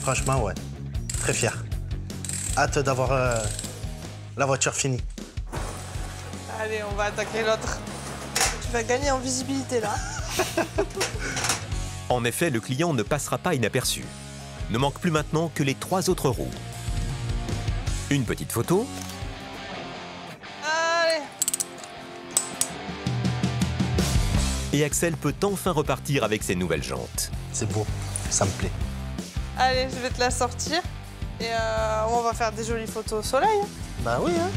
Franchement, ouais. Très fier. Hâte d'avoir la voiture finie. Allez, on va attaquer l'autre. Tu vas gagner en visibilité, là. En effet, le client ne passera pas inaperçu. Ne manque plus maintenant que les 3 autres roues. Une petite photo. Allez. Et Axel peut enfin repartir avec ses nouvelles jantes. C'est beau, ça me plaît. Allez, je vais te la sortir. Et on va faire des jolies photos au soleil. Bah oui, hein.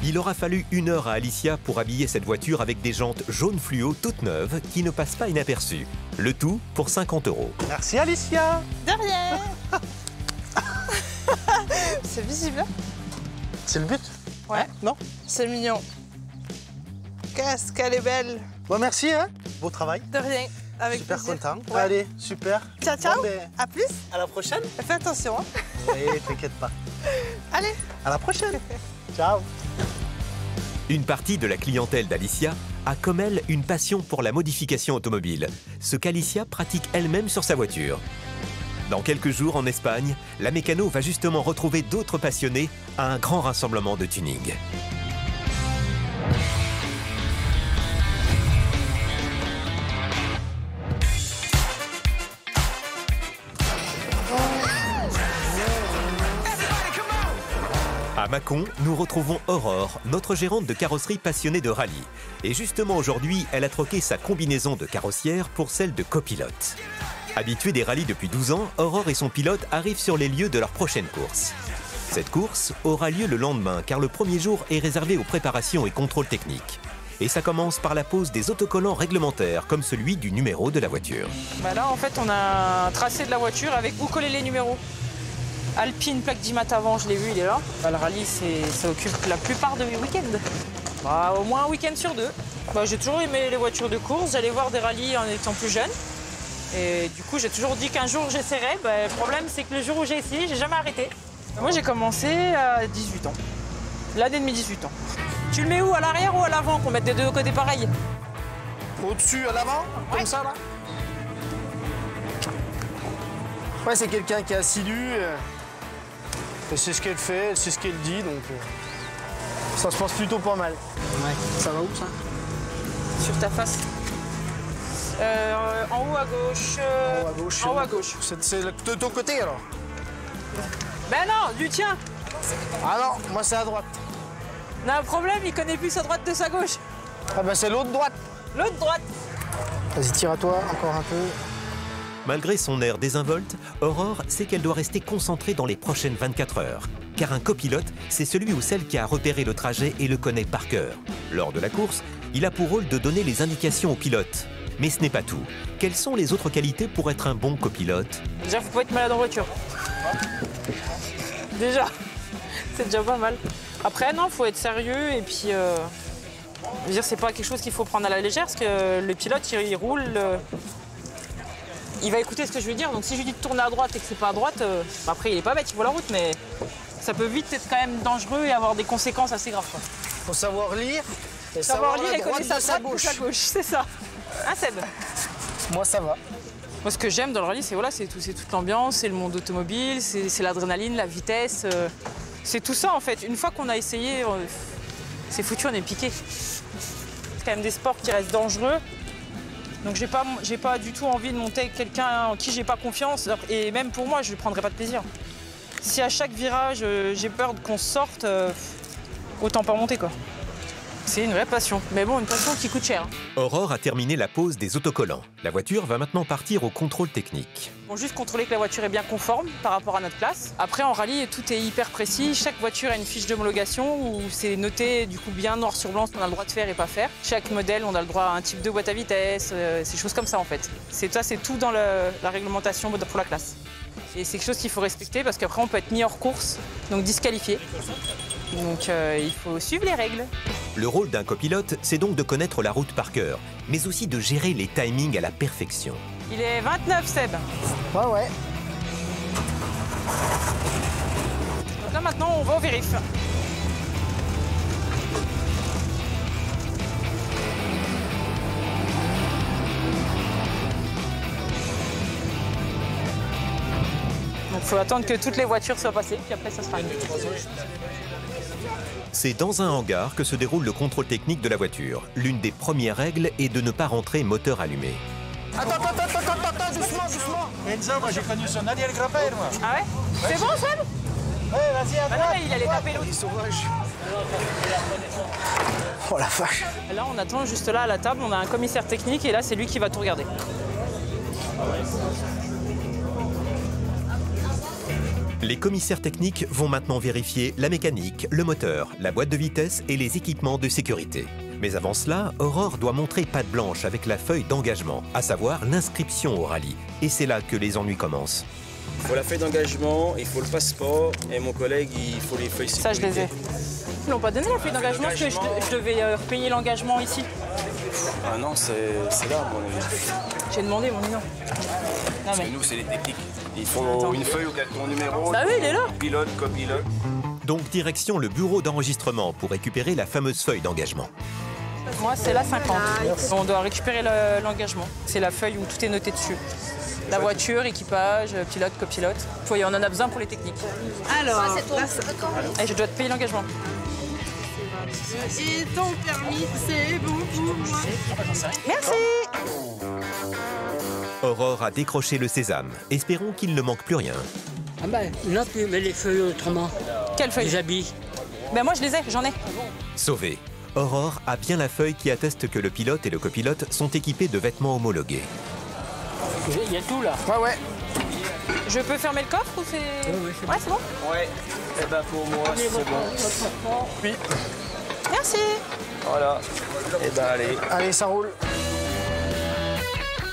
Il aura fallu 1 heure à Alicia pour habiller cette voiture avec des jantes jaune fluo toutes neuves qui ne passent pas inaperçues. Le tout pour 50 €. Merci Alicia. De rien. C'est visible, hein? C'est le but? Ouais. Non? C'est mignon. Qu'est-ce qu'elle est belle. Bon, merci, hein. Beau travail. De rien. Avec Super plaisir. content. Ouais. Allez, super. Ciao, ciao. Bon, ben, À plus. à la prochaine. Fais attention, hein. Oui, t'inquiète pas. Allez. À la prochaine. Ciao. Une partie de la clientèle d'Alicia a comme elle une passion pour la modification automobile, ce qu'Alicia pratique elle-même sur sa voiture. Dans quelques jours en Espagne, la mécano va justement retrouver d'autres passionnés à un grand rassemblement de tuning. À Mâcon, nous retrouvons Aurore, notre gérante de carrosserie passionnée de rallye. Et justement aujourd'hui, elle a troqué sa combinaison de carrossière pour celle de copilote. Habituée des rallyes depuis 12 ans, Aurore et son pilote arrivent sur les lieux de leur prochaine course. Cette course aura lieu le lendemain car le premier jour est réservé aux préparations et contrôles techniques. Et ça commence par la pose des autocollants réglementaires comme celui du numéro de la voiture. Bah là en fait on a un tracé de la voiture avec où coller les numéros. Alpine, plaque d'IMAT avant, je l'ai vu, il est là. Bah, le rallye, ça occupe la plupart de mes week-ends. Bah, au moins un week-end sur 2. Bah, j'ai toujours aimé les voitures de course, j'allais voir des rallyes en étant plus jeune. Et du coup, j'ai toujours dit qu'un jour j'essaierais. Bah, le problème, c'est que le jour où j'ai essayé, j'ai jamais arrêté. Moi, j'ai commencé à 18 ans. L'année de mes 18 ans. Tu le mets où, à l'arrière ou à l'avant, qu'on mette des deux côtés pareils? Au-dessus, à l'avant, comme ça, là? Ouais, c'est quelqu'un qui est assidu. Elle sait ce qu'elle fait, elle sait ce qu'elle dit, donc ça se passe plutôt pas mal. Ouais, ça va où ça? Sur ta face. En haut à gauche. En haut à gauche. En haut à gauche. C'est de ton côté alors? Ben non, du tien. Ah non, moi c'est à droite. On a un problème, il connaît plus sa droite de sa gauche. Ah bah c'est l'autre droite. L'autre droite. Vas-y, tire à toi, encore un peu. Malgré son air désinvolte, Aurore sait qu'elle doit rester concentrée dans les prochaines 24 heures. Car un copilote, c'est celui ou celle qui a repéré le trajet et le connaît par cœur. Lors de la course, il a pour rôle de donner les indications au pilote. Mais ce n'est pas tout. Quelles sont les autres qualités pour être un bon copilote? Déjà, faut pas être malade en voiture. Déjà, c'est déjà pas mal. Après, non, faut être sérieux et puis... je veux dire, c'est pas quelque chose qu'il faut prendre à la légère parce que le pilote, il roule... Il va écouter ce que je vais dire, donc si je lui dis de tourner à droite et que c'est pas à droite, après il est pas bête, il voit la route, mais ça peut vite être quand même dangereux et avoir des conséquences assez graves. Faut savoir lire. Et savoir lire et droite connaître sa de droite de sa gauche, c'est ça. Hein Seb? Moi ça va. Moi ce que j'aime dans le rallye, c'est voilà, c'est toute l'ambiance, c'est le monde automobile, c'est l'adrénaline, la vitesse, c'est tout ça en fait. Une fois qu'on a essayé, c'est foutu, on est piqué. C'est quand même des sports qui restent dangereux. Donc j'ai pas du tout envie de monter avec quelqu'un en qui j'ai pas confiance. Et même pour moi, je ne prendrai pas de plaisir. Si à chaque virage, j'ai peur qu'on sorte, autant pas monter quoi. C'est une vraie passion. Mais bon, une passion qui coûte cher. Hein. Aurore a terminé la pose des autocollants. La voiture va maintenant partir au contrôle technique. Bon, juste contrôler que la voiture est bien conforme par rapport à notre classe. Après, en rallye, tout est hyper précis. Chaque voiture a une fiche d'homologation où c'est noté du coup bien noir sur blanc ce qu'on a le droit de faire et pas faire. Chaque modèle, on a le droit à un type de boîte à vitesse, ces choses comme ça en fait. C'est tout dans la réglementation pour la classe. Et c'est quelque chose qu'il faut respecter parce qu'après, on peut être mis hors course, donc disqualifié. Donc il faut suivre les règles. Le rôle d'un copilote, c'est donc de connaître la route par cœur, mais aussi de gérer les timings à la perfection. Il est 29, Seb. Ouais. Donc là maintenant, on va au vérif. Donc il faut attendre que toutes les voitures soient passées, puis après ça sera une. C'est dans un hangar que se déroule le contrôle technique de la voiture. L'une des premières règles est de ne pas rentrer moteur allumé. Attends, doucement. Enzo, moi j'ai connu son Daniel Grapper, moi. Ah ouais? C'est bon, Seb? Ouais, vas-y, à Bah non, mais il allait taper l'autre. Sauvage. Oh la vache. Là, on attend juste là à la table, on a un commissaire technique et là, c'est lui qui va tout regarder. Les commissaires techniques vont maintenant vérifier la mécanique, le moteur, la boîte de vitesse et les équipements de sécurité. Mais avant cela, Aurore doit montrer patte blanche avec la feuille d'engagement, à savoir l'inscription au rallye. Et c'est là que les ennuis commencent. Il faut la feuille d'engagement, il faut le passeport et mon collègue, il faut les feuilles sécurité. Ça, je les ai. Ils n'ont pas donné la feuille d'engagement parce que je devais payer l'engagement ici. Ah non, c'est là, mon avis. J'ai demandé, mon non. Parce que nous, c'est les techniques. Il faut une feuille où il y a ton numéro. Bah oui, il est là. Pilote, copilote. Donc direction le bureau d'enregistrement pour récupérer la fameuse feuille d'engagement. Moi, c'est la 50. On doit récupérer l'engagement. C'est la feuille où tout est noté dessus. La voiture, équipage, pilote, copilote. On en a besoin pour les techniques. Alors, Et je dois te payer l'engagement. et ton permis, c'est bon pour moi. Merci. Aurore a décroché le sésame. Espérons qu'il ne manque plus rien. Ah ben, là, tu mets les feuilles autrement. Quelle feuille? Les habits. Ben moi, je les ai, j'en ai. Sauvé. Aurore a bien la feuille qui atteste que le pilote et le copilote sont équipés de vêtements homologués. Il y a tout là. Ouais. Je peux fermer le coffre ou c'est... Oui, c'est bon. Ouais, c'est bon. Ouais. Eh ben pour moi, c'est bon. Oui. Merci. Voilà. Eh ben allez. Allez, ça roule.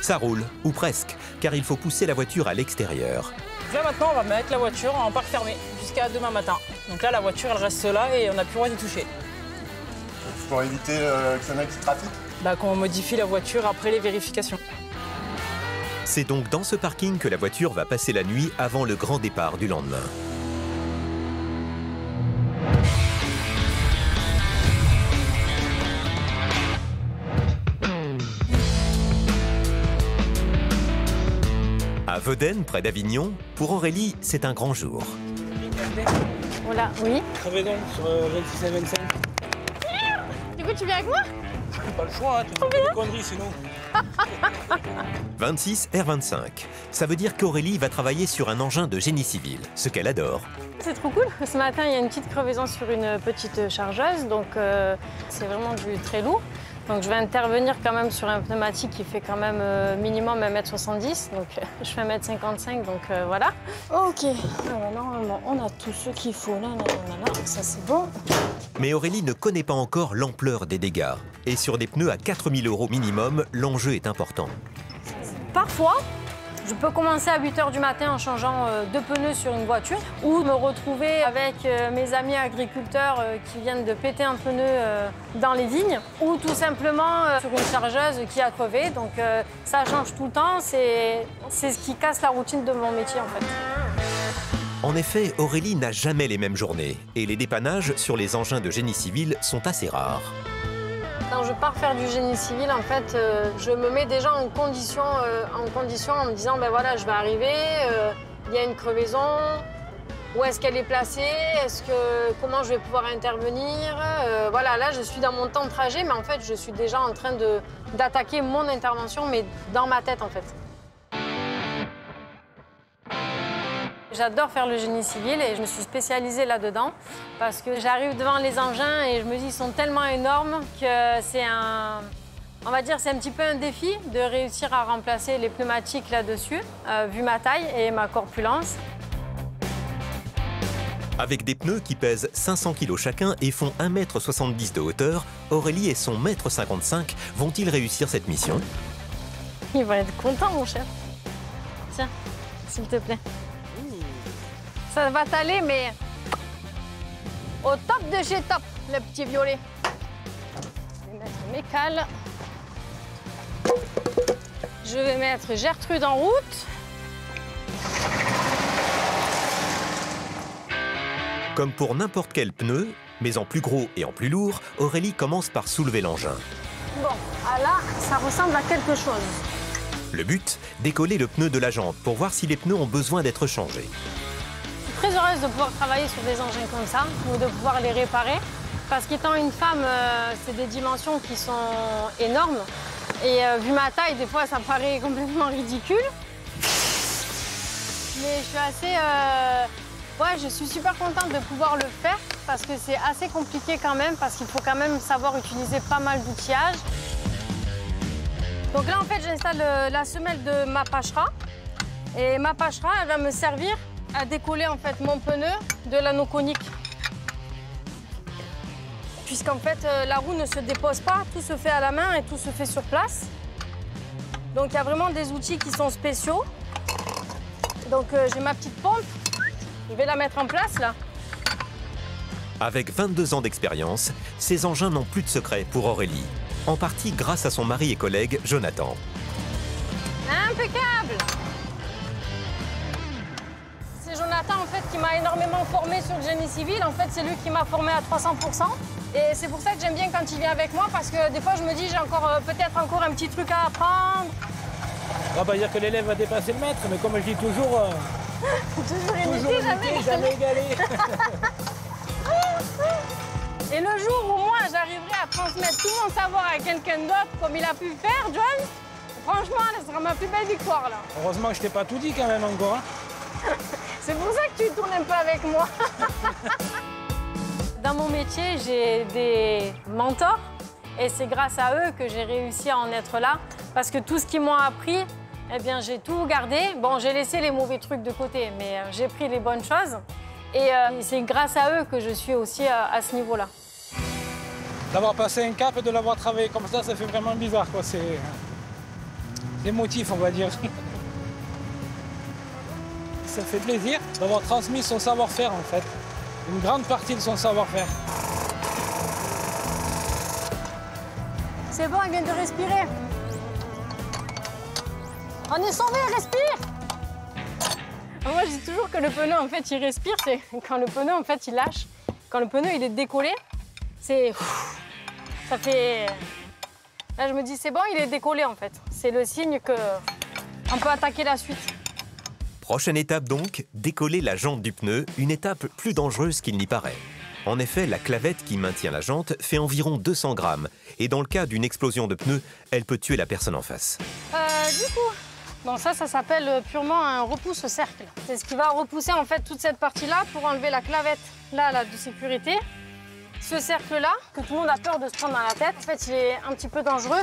Ça roule, ou presque, car il faut pousser la voiture à l'extérieur. Là maintenant, on va mettre la voiture en parc fermé jusqu'à demain matin. Donc là, la voiture, elle reste là et on n'a plus le droit d'y toucher. Pour éviter qu'il y en ait qui trafiquent? Bah, qu'on modifie la voiture après les vérifications. C'est donc dans ce parking que la voiture va passer la nuit avant le grand départ du lendemain. À Veuden, près d'Avignon, pour Aurélie, c'est un grand jour. Voilà, oui. Travaillons sur 26 et 25. Du coup, tu viens avec moi? Pas le choix, hein, tu fais des conneries sinon. 26 R25. Ça veut dire qu'Aurélie va travailler sur un engin de génie civil, ce qu'elle adore. C'est trop cool. Ce matin, il y a une petite crevaison sur une petite chargeuse, donc c'est vraiment du très lourd. Donc je vais intervenir quand même sur un pneumatique qui fait quand même minimum 1m70, donc je fais 1m55, donc voilà. Ok, alors normalement on a tout ce qu'il faut, là, ça c'est bon. Mais Aurélie ne connaît pas encore l'ampleur des dégâts. Et sur des pneus à 4000 € minimum, l'enjeu est important. Parfois, je peux commencer à 8 h du matin en changeant 2 pneus sur une voiture ou me retrouver avec mes amis agriculteurs qui viennent de péter un pneu dans les vignes ou tout simplement sur une chargeuse qui a crevé. Donc ça change tout le temps, c'est ce qui casse la routine de mon métier en fait. En effet, Aurélie n'a jamais les mêmes journées et les dépannages sur les engins de génie civil sont assez rares. Quand je pars faire du génie civil, en fait, je me mets déjà en condition en me disant, ben voilà, je vais arriver, il y a une crevaison, où est-ce qu'elle est placée, comment je vais pouvoir intervenir. Voilà, là, je suis dans mon temps de trajet, mais en fait, je suis déjà en train d'attaquer mon intervention, mais dans ma tête, en fait. J'adore faire le génie civil et je me suis spécialisée là-dedans parce que j'arrive devant les engins et je me dis ils sont tellement énormes que c'est on va dire c'est un petit peu un défi de réussir à remplacer les pneumatiques là-dessus, vu ma taille et ma corpulence. Avec des pneus qui pèsent 500 kg chacun et font 1,70 m de hauteur, Aurélie et son 1,55 m vont-ils réussir cette mission? Il va être content, mon chef. Tiens, s'il te plaît. Ça va t'aller, mais au top de chez top, le petit violet. Je vais mettre mes cales. Je vais mettre Gertrude en route. Comme pour n'importe quel pneu, mais en plus gros et en plus lourd, Aurélie commence par soulever l'engin. Bon, là, ça ressemble à quelque chose. Le but, décoller le pneu de la jante pour voir si les pneus ont besoin d'être changés. Je suis très heureuse de pouvoir travailler sur des engins comme ça, ou de pouvoir les réparer. Parce qu'étant une femme, c'est des dimensions qui sont énormes. Et vu ma taille, des fois, ça me paraît complètement ridicule. Mais je suis assez... Ouais, je suis super contente de pouvoir le faire parce que c'est assez compliqué quand même, parce qu'il faut quand même savoir utiliser pas mal d'outillage. Donc là, en fait, j'installe la semelle de ma pâchera. Et ma pâchera, elle va me servir à décoller en fait mon pneu de l'anneau conique. Puisqu'en fait, la roue ne se dépose pas, tout se fait à la main et tout se fait sur place. Donc il y a vraiment des outils qui sont spéciaux. Donc j'ai ma petite pompe, je vais la mettre en place là. Avec 22 ans d'expérience, ces engins n'ont plus de secret pour Aurélie. En partie grâce à son mari et collègue Jonathan. Impeccable! C'est Jonathan en fait qui m'a énormément formé sur le génie civil. En fait, c'est lui qui m'a formé à 300%. Et c'est pour ça que j'aime bien quand il vient avec moi, parce que des fois je me dis j'ai encore peut-être encore un petit truc à apprendre. On va pas dire que l'élève va dépasser le maître, mais comme je dis toujours... toujours imité, jamais égalé. Et le jour où moi j'arriverai à transmettre tout mon savoir à quelqu'un d'autre comme il a pu le faire, John, franchement, ça sera ma plus belle victoire là. Heureusement que je t'ai pas tout dit quand même encore. Hein. C'est pour ça que tu tournes un peu avec moi. Dans mon métier, j'ai des mentors et c'est grâce à eux que j'ai réussi à en être là. Parce que tout ce qu'ils m'ont appris, eh bien, j'ai tout gardé. Bon, j'ai laissé les mauvais trucs de côté, mais j'ai pris les bonnes choses. Et c'est grâce à eux que je suis aussi à ce niveau-là. D'avoir passé un cap et de l'avoir travaillé comme ça fait vraiment bizarre, quoi. C'est émotif, on va dire. Ça fait plaisir d'avoir transmis son savoir-faire, en fait. Une grande partie de son savoir-faire. C'est bon, il vient de respirer. On est sauvés, respire! Moi, je dis toujours que le pneu, en fait, il respire. C'est quand le pneu, en fait, il lâche. Quand le pneu, il est décollé, c'est... Ça fait... Là, je me dis, c'est bon, il est décollé, en fait. C'est le signe qu'on peut attaquer la suite. Prochaine étape donc, décoller la jante du pneu, une étape plus dangereuse qu'il n'y paraît. En effet, la clavette qui maintient la jante fait environ 200 grammes. Et dans le cas d'une explosion de pneu, elle peut tuer la personne en face. Du coup, bon, ça s'appelle purement un repousse-cercle. C'est ce qui va repousser en fait toute cette partie-là pour enlever la clavette là, de sécurité. Ce cercle-là, que tout le monde a peur de se prendre dans la tête, en fait, il est un petit peu dangereux.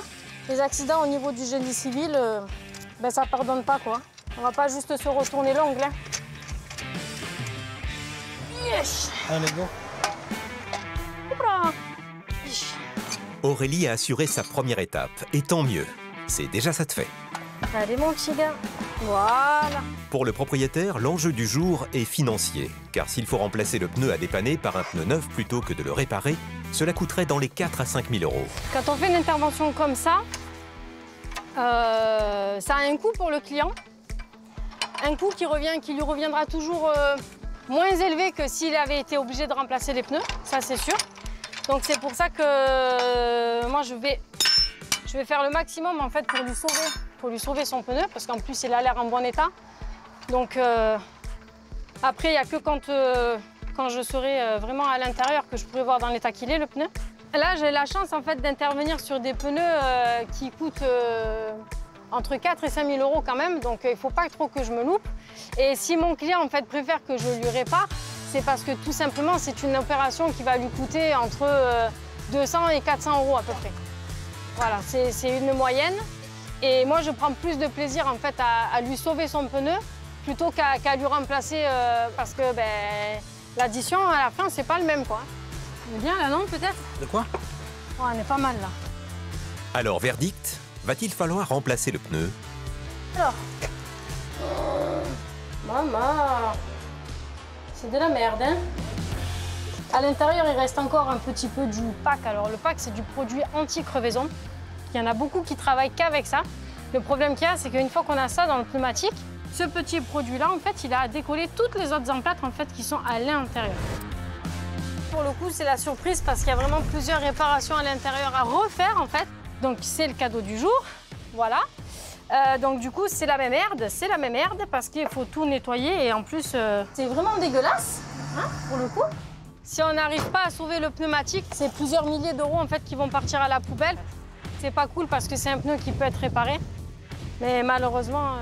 Les accidents au niveau du génie civil, ben, ça pardonne pas, quoi. On va pas juste se retourner l'ongle. Hein. Yes. Allez, go. Aurélie a assuré sa première étape, et tant mieux. C'est déjà ça de fait. Allez, mon petit gars. Voilà. Pour le propriétaire, l'enjeu du jour est financier. Car s'il faut remplacer le pneu à dépanner par un pneu neuf plutôt que de le réparer, cela coûterait dans les 4 à 5 000 euros. Quand on fait une intervention comme ça a un coût pour le client. Un coût qui lui reviendra toujours moins élevé que s'il avait été obligé de remplacer les pneus, ça c'est sûr. Donc c'est pour ça que moi je vais faire le maximum en fait pour lui sauver son pneu, parce qu'en plus il a l'air en bon état. Donc après il n'y a que quand je serai vraiment à l'intérieur que je pourrai voir dans l'état qu'il est le pneu. Là j'ai la chance en fait d'intervenir sur des pneus qui coûtent entre 4 et 5 000 euros quand même, donc il ne faut pas trop que je me loupe. Et si mon client en fait préfère que je lui répare, c'est parce que tout simplement c'est une opération qui va lui coûter entre 200 et 400 euros à peu près. Voilà, c'est une moyenne. Et moi je prends plus de plaisir en fait à lui sauver son pneu plutôt qu'à lui remplacer parce que ben, l'addition à la fin c'est pas le même quoi. On est bien là non peut-être? De quoi? Oh, on est pas mal là. Alors verdict, va-t-il falloir remplacer le pneu? Alors, maman, c'est de la merde, hein. À l'intérieur, il reste encore un petit peu du pack. Alors, le pack, c'est du produit anti-crevaison. Il y en a beaucoup qui travaillent qu'avec ça. Le problème qu'il y a, c'est qu'une fois qu'on a ça dans le pneumatique, ce petit produit-là, en fait, il a décollé toutes les autres emplâtres en fait, qui sont à l'intérieur. Pour le coup, c'est la surprise parce qu'il y a vraiment plusieurs réparations à l'intérieur à refaire, en fait. Donc, c'est le cadeau du jour, voilà. Donc, du coup, c'est la même merde parce qu'il faut tout nettoyer et en plus, c'est vraiment dégueulasse, hein, pour le coup. Si on n'arrive pas à sauver le pneumatique, c'est plusieurs milliers d'euros, en fait, qui vont partir à la poubelle. C'est pas cool parce que c'est un pneu qui peut être réparé. Mais malheureusement,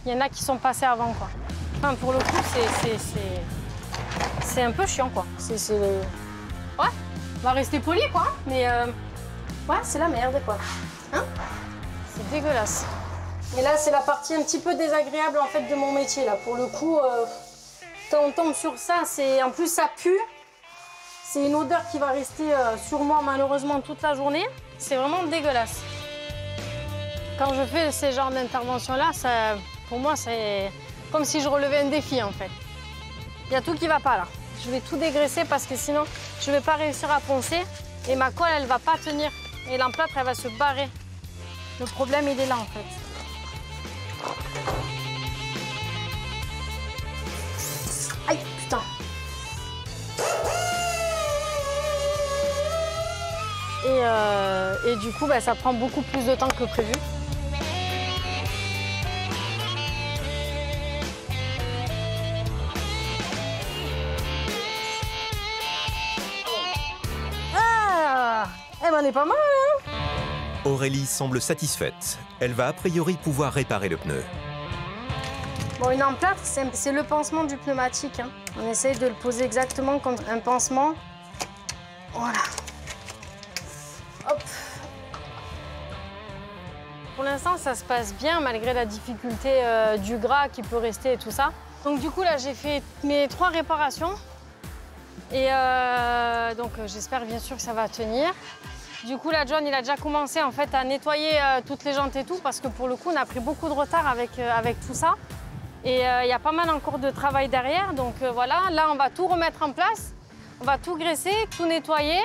il y en a qui sont passés avant, quoi. Enfin, pour le coup, c'est un peu chiant, quoi. Ouais, on va rester poli, quoi. Mais ouais, c'est la merde, quoi. Hein? C'est dégueulasse. Et là, c'est la partie un petit peu désagréable, en fait, de mon métier, là. Pour le coup, quand on tombe sur ça, en plus, ça pue. C'est une odeur qui va rester sur moi, malheureusement, toute la journée. C'est vraiment dégueulasse. Quand je fais ces genres d'interventions-là, pour moi, c'est comme si je relevais un défi, en fait. Il y a tout qui va pas, là. Je vais tout dégraisser parce que sinon, je vais pas réussir à poncer. Et ma colle, elle va pas tenir. Et l'emplâtre, elle va se barrer. Le problème, il est là, en fait. Aïe, putain. Et du coup, ça prend beaucoup plus de temps que prévu. On est pas mal, hein? Aurélie semble satisfaite. Elle va a priori pouvoir réparer le pneu. Bon, une emplâtre, c'est le pansement du pneumatique, hein. On essaye de le poser exactement comme un pansement. Voilà. Hop. Pour l'instant, ça se passe bien, malgré la difficulté du gras qui peut rester et tout ça. Donc du coup, là, j'ai fait mes 3 réparations. Et donc, j'espère bien sûr que ça va tenir. Du coup, là, John, il a déjà commencé en fait à nettoyer toutes les jantes et tout, parce que pour le coup, on a pris beaucoup de retard avec tout ça. Et il y a pas mal encore de travail derrière. Donc voilà, là, on va tout remettre en place. On va tout graisser, tout nettoyer.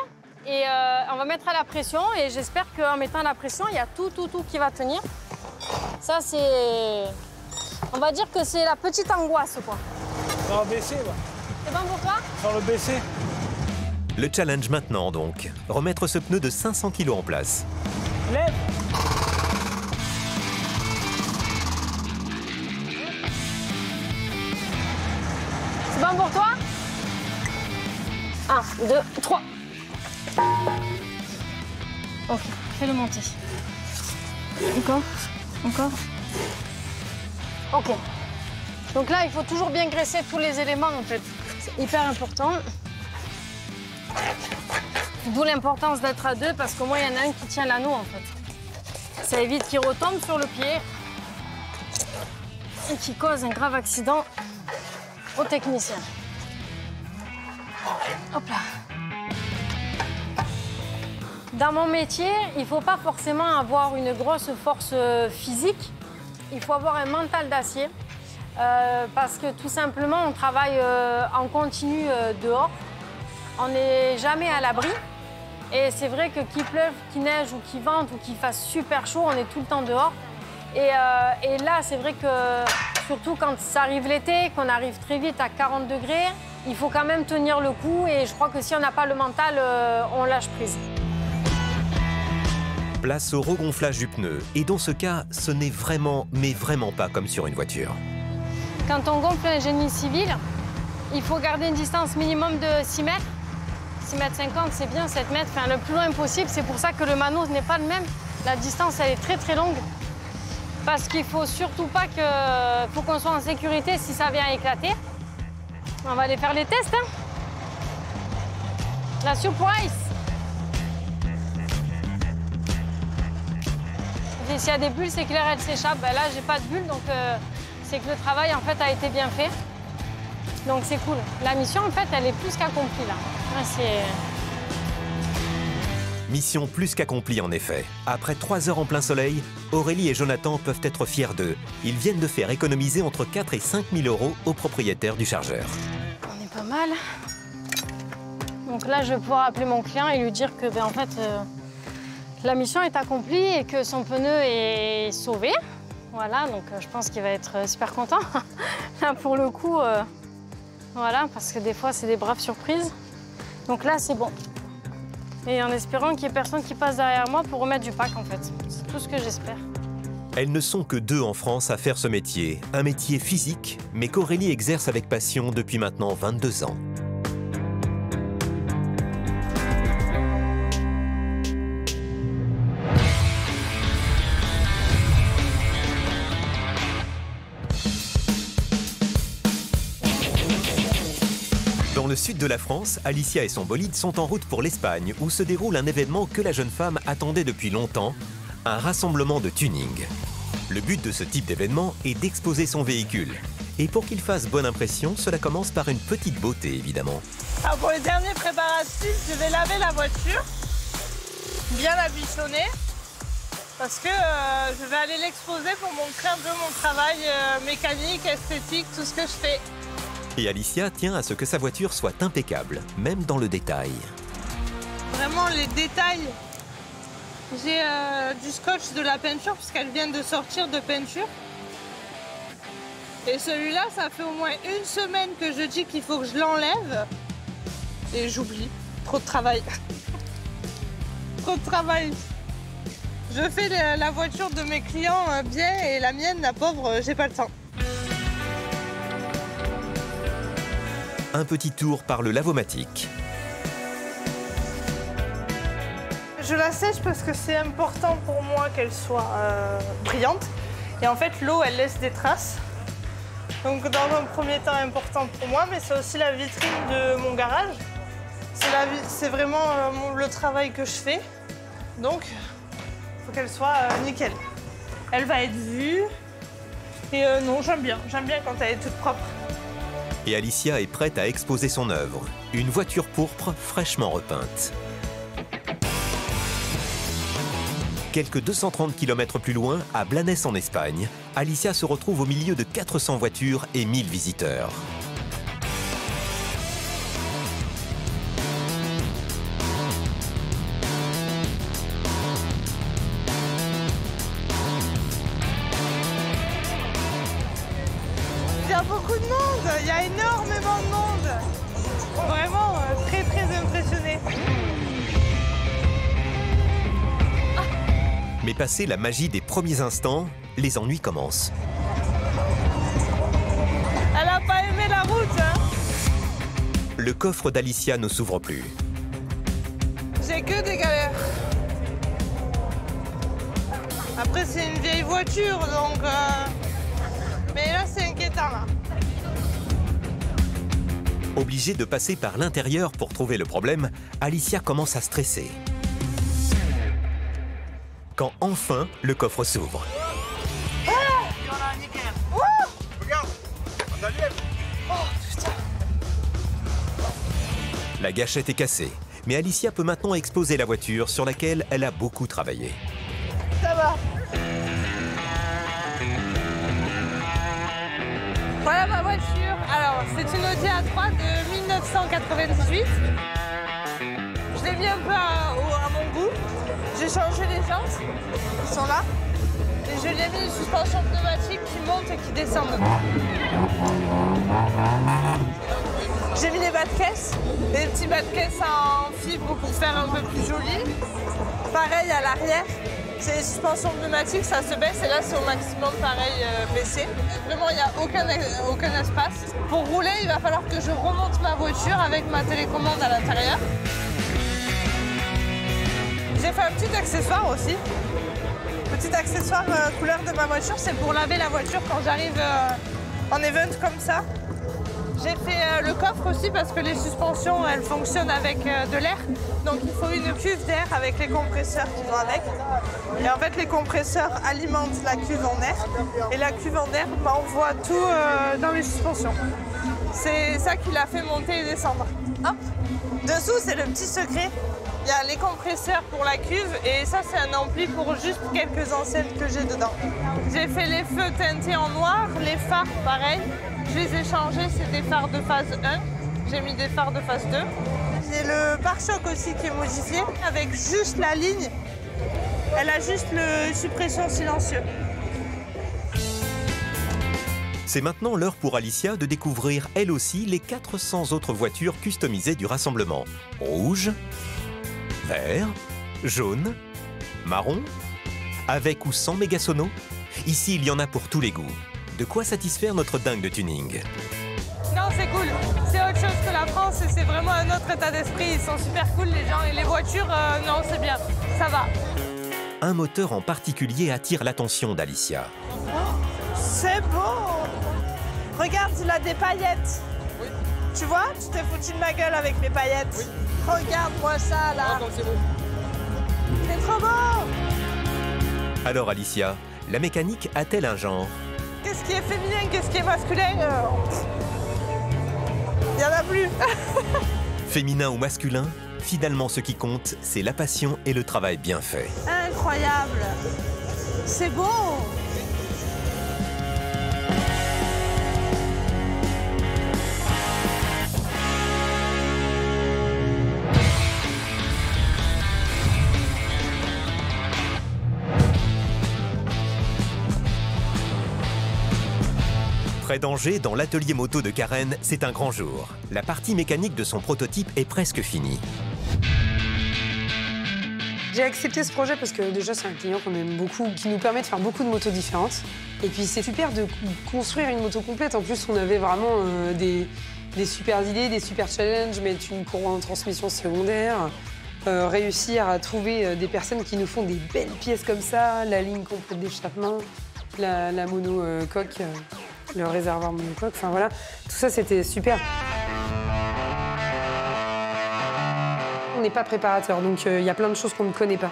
Et on va mettre à la pression. Et j'espère qu'en mettant à la pression, il y a tout qui va tenir. Ça, c'est... On va dire que c'est la petite angoisse, quoi. Ça va baisser, là. C'est bon pour toi? Faire le baisser. Le challenge maintenant, donc. Remettre ce pneu de 500 kg en place. Lève. C'est bon pour toi? 1, 2, 3. Ok, fais-le monter. Encore. Ok. Donc là, il faut toujours bien graisser tous les éléments, en fait. C'est hyper important. D'où l'importance d'être à 2, parce qu'au moins, il y en a un qui tient l'anneau, en fait. Ça évite qu'il retombe sur le pied et qu'il cause un grave accident au technicien. Hop là. Dans mon métier, il ne faut pas forcément avoir une grosse force physique. Il faut avoir un mental d'acier. Parce que tout simplement, on travaille en continu dehors. On n'est jamais à l'abri. Et c'est vrai que qu'il pleuve, qu'il neige ou qu'il vente ou qu'il fasse super chaud, on est tout le temps dehors. Et là, c'est vrai que surtout quand ça arrive l'été, qu'on arrive très vite à 40 degrés, il faut quand même tenir le coup. Et je crois que si on n'a pas le mental, on lâche prise. Place au regonflage du pneu. Et dans ce cas, ce n'est vraiment, mais vraiment pas comme sur une voiture. Quand on gonfle un génie civil, il faut garder une distance minimum de 6 mètres. 6 mètres 50, c'est bien, 7 mètres, enfin, le plus loin possible. C'est pour ça que le mano n'est pas le même. La distance, elle est très longue. Parce qu'il faut surtout pas faut qu'on soit en sécurité si ça vient éclater. On va aller faire les tests, hein. La surprise. Et s'il y a des bulles, c'est que l'air, elle s'échappe. Ben là, j'ai pas de bulles, donc c'est que le travail, en fait, a été bien fait. Donc c'est cool. La mission, en fait, elle est plus qu'accomplie, là. Mission plus qu'accomplie, en effet. Après 3 heures en plein soleil, Aurélie et Jonathan peuvent être fiers d'eux. Ils viennent de faire économiser entre 4 et 5 000 € au propriétaire du chargeur. On est pas mal. Donc là, je vais pouvoir appeler mon client et lui dire que, en fait, la mission est accomplie et que son pneu est sauvé. Voilà, donc je pense qu'il va être super content. Là, pour le coup, voilà, parce que des fois, c'est des braves surprises. Donc là, c'est bon. Et en espérant qu'il n'y ait personne qui passe derrière moi pour remettre du pack, en fait. C'est tout ce que j'espère. Elles ne sont que 2 en France à faire ce métier. Un métier physique, mais qu'Aurélie exerce avec passion depuis maintenant 22 ans. sud de la France, Alicia et son bolide sont en route pour l'Espagne, où se déroule un événement que la jeune femme attendait depuis longtemps, un rassemblement de tuning. Le but de ce type d'événement est d'exposer son véhicule. Et pour qu'il fasse bonne impression, cela commence par une petite beauté, évidemment. Alors pour les derniers préparatifs, je vais laver la voiture, bien la buissonner, parce que je vais aller l'exposer pour montrer un peu mon travail mécanique, esthétique, tout ce que je fais. Et Alicia tient à ce que sa voiture soit impeccable, même dans le détail. Vraiment les détails. J'ai du scotch, de la peinture, puisqu'elle vient de sortir de peinture. Et celui-là, ça fait au moins une semaine que je dis qu'il faut que je l'enlève. Et j'oublie. Trop de travail. Trop de travail. Je fais la voiture de mes clients bien et la mienne, la pauvre, j'ai pas le temps. Un petit tour par le lavomatique. Je la sèche parce que c'est important pour moi qu'elle soit brillante. Et en fait, l'eau, elle laisse des traces. Donc dans un premier temps, important pour moi, mais c'est aussi la vitrine de mon garage. C'est vraiment le travail que je fais. Donc, il faut qu'elle soit nickel. Elle va être vue. Et non, j'aime bien quand elle est toute propre. Et Alicia est prête à exposer son œuvre. Une voiture pourpre fraîchement repeinte. Quelques 230 km plus loin, à Blanes en Espagne, Alicia se retrouve au milieu de 400 voitures et 1000 visiteurs. Il y a beaucoup de monde, il y a énormément de monde. Vraiment très très impressionnée. Mais passé la magie des premiers instants, les ennuis commencent. Elle n'a pas aimé la route, hein. Le coffre d'Alicia ne s'ouvre plus. J'ai que des galères. Après, c'est une vieille voiture, donc... Mais là, c'est inquiétant, là. Obligée de passer par l'intérieur pour trouver le problème, Alicia commence à stresser. Quand enfin, le coffre s'ouvre. La gâchette est cassée, mais Alicia peut maintenant exposer la voiture sur laquelle elle a beaucoup travaillé. Ça va. Voilà ma voiture. Alors, c'est une Audi A3 de 1998. Je l'ai mis un peu à mon goût. J'ai changé les jantes, qui sont là. Et je lui ai mis une suspension pneumatique qui monte et qui descend. J'ai mis les bas de caisse, des petits bas de caisse en fibre pour faire un peu plus joli. Pareil à l'arrière, c'est les suspensions pneumatiques, ça se baisse et là c'est au maximum pareil baissé. Vraiment il n'y a aucun espace. Pour rouler, il va falloir que je remonte ma voiture avec ma télécommande à l'intérieur. J'ai fait un petit accessoire aussi. Petit accessoire couleur de ma voiture, c'est pour laver la voiture quand j'arrive en event comme ça. J'ai fait le coffre aussi parce que les suspensions, elles fonctionnent avec de l'air. Donc il faut une cuve d'air avec les compresseurs qui vont avec. Et en fait, les compresseurs alimentent la cuve en air. Et la cuve en air m'envoie tout dans les suspensions. C'est ça qui l'a fait monter et descendre. Hop. Dessous, c'est le petit secret. Il y a les compresseurs pour la cuve et ça, c'est un ampli pour juste quelques enceintes que j'ai dedans. J'ai fait les feux teintés en noir, les phares pareil. Je les ai changés, c'est des phares de phase 1. J'ai mis des phares de phase 2. J'ai le pare-choc aussi qui est modifié avec juste la ligne. Elle a juste le suppression silencieux. C'est maintenant l'heure pour Alicia de découvrir elle aussi les 400 autres voitures customisées du rassemblement. Rouge, vert, jaune, marron, avec ou sans méga-sono. Ici, il y en a pour tous les goûts. De quoi satisfaire notre dingue de tuning. Non, c'est cool. C'est autre chose que la France et c'est vraiment un autre état d'esprit. Ils sont super cool, les gens. Et les voitures, non, c'est bien. Ça va. Un moteur en particulier attire l'attention d'Alicia. Oh, c'est beau. Regarde, il a des paillettes. Tu vois, tu t'es foutu de ma gueule avec mes paillettes. Oui. Regarde-moi ça, là. C'est trop beau. Alors Alicia, la mécanique a-t-elle un genre? Qu'est-ce qui est féminin, qu'est-ce qui est masculin? Il n'y en a plus. Féminin ou masculin, finalement ce qui compte, c'est la passion et le travail bien fait. Incroyable. C'est beau. Près d'Angers, dans l'atelier moto de Karen, c'est un grand jour. La partie mécanique de son prototype est presque finie. J'ai accepté ce projet parce que déjà c'est un client qu'on aime beaucoup, qui nous permet de faire beaucoup de motos différentes. Et puis c'est super de construire une moto complète. En plus on avait vraiment des super idées, des super challenges, mettre une courroie en transmission secondaire, réussir à trouver des personnes qui nous font des belles pièces comme ça, la ligne complète d'échappement, la monocoque. Le réservoir monocoque, enfin voilà, tout ça c'était super. On n'est pas préparateur, donc il y a plein de choses qu'on ne connaît pas.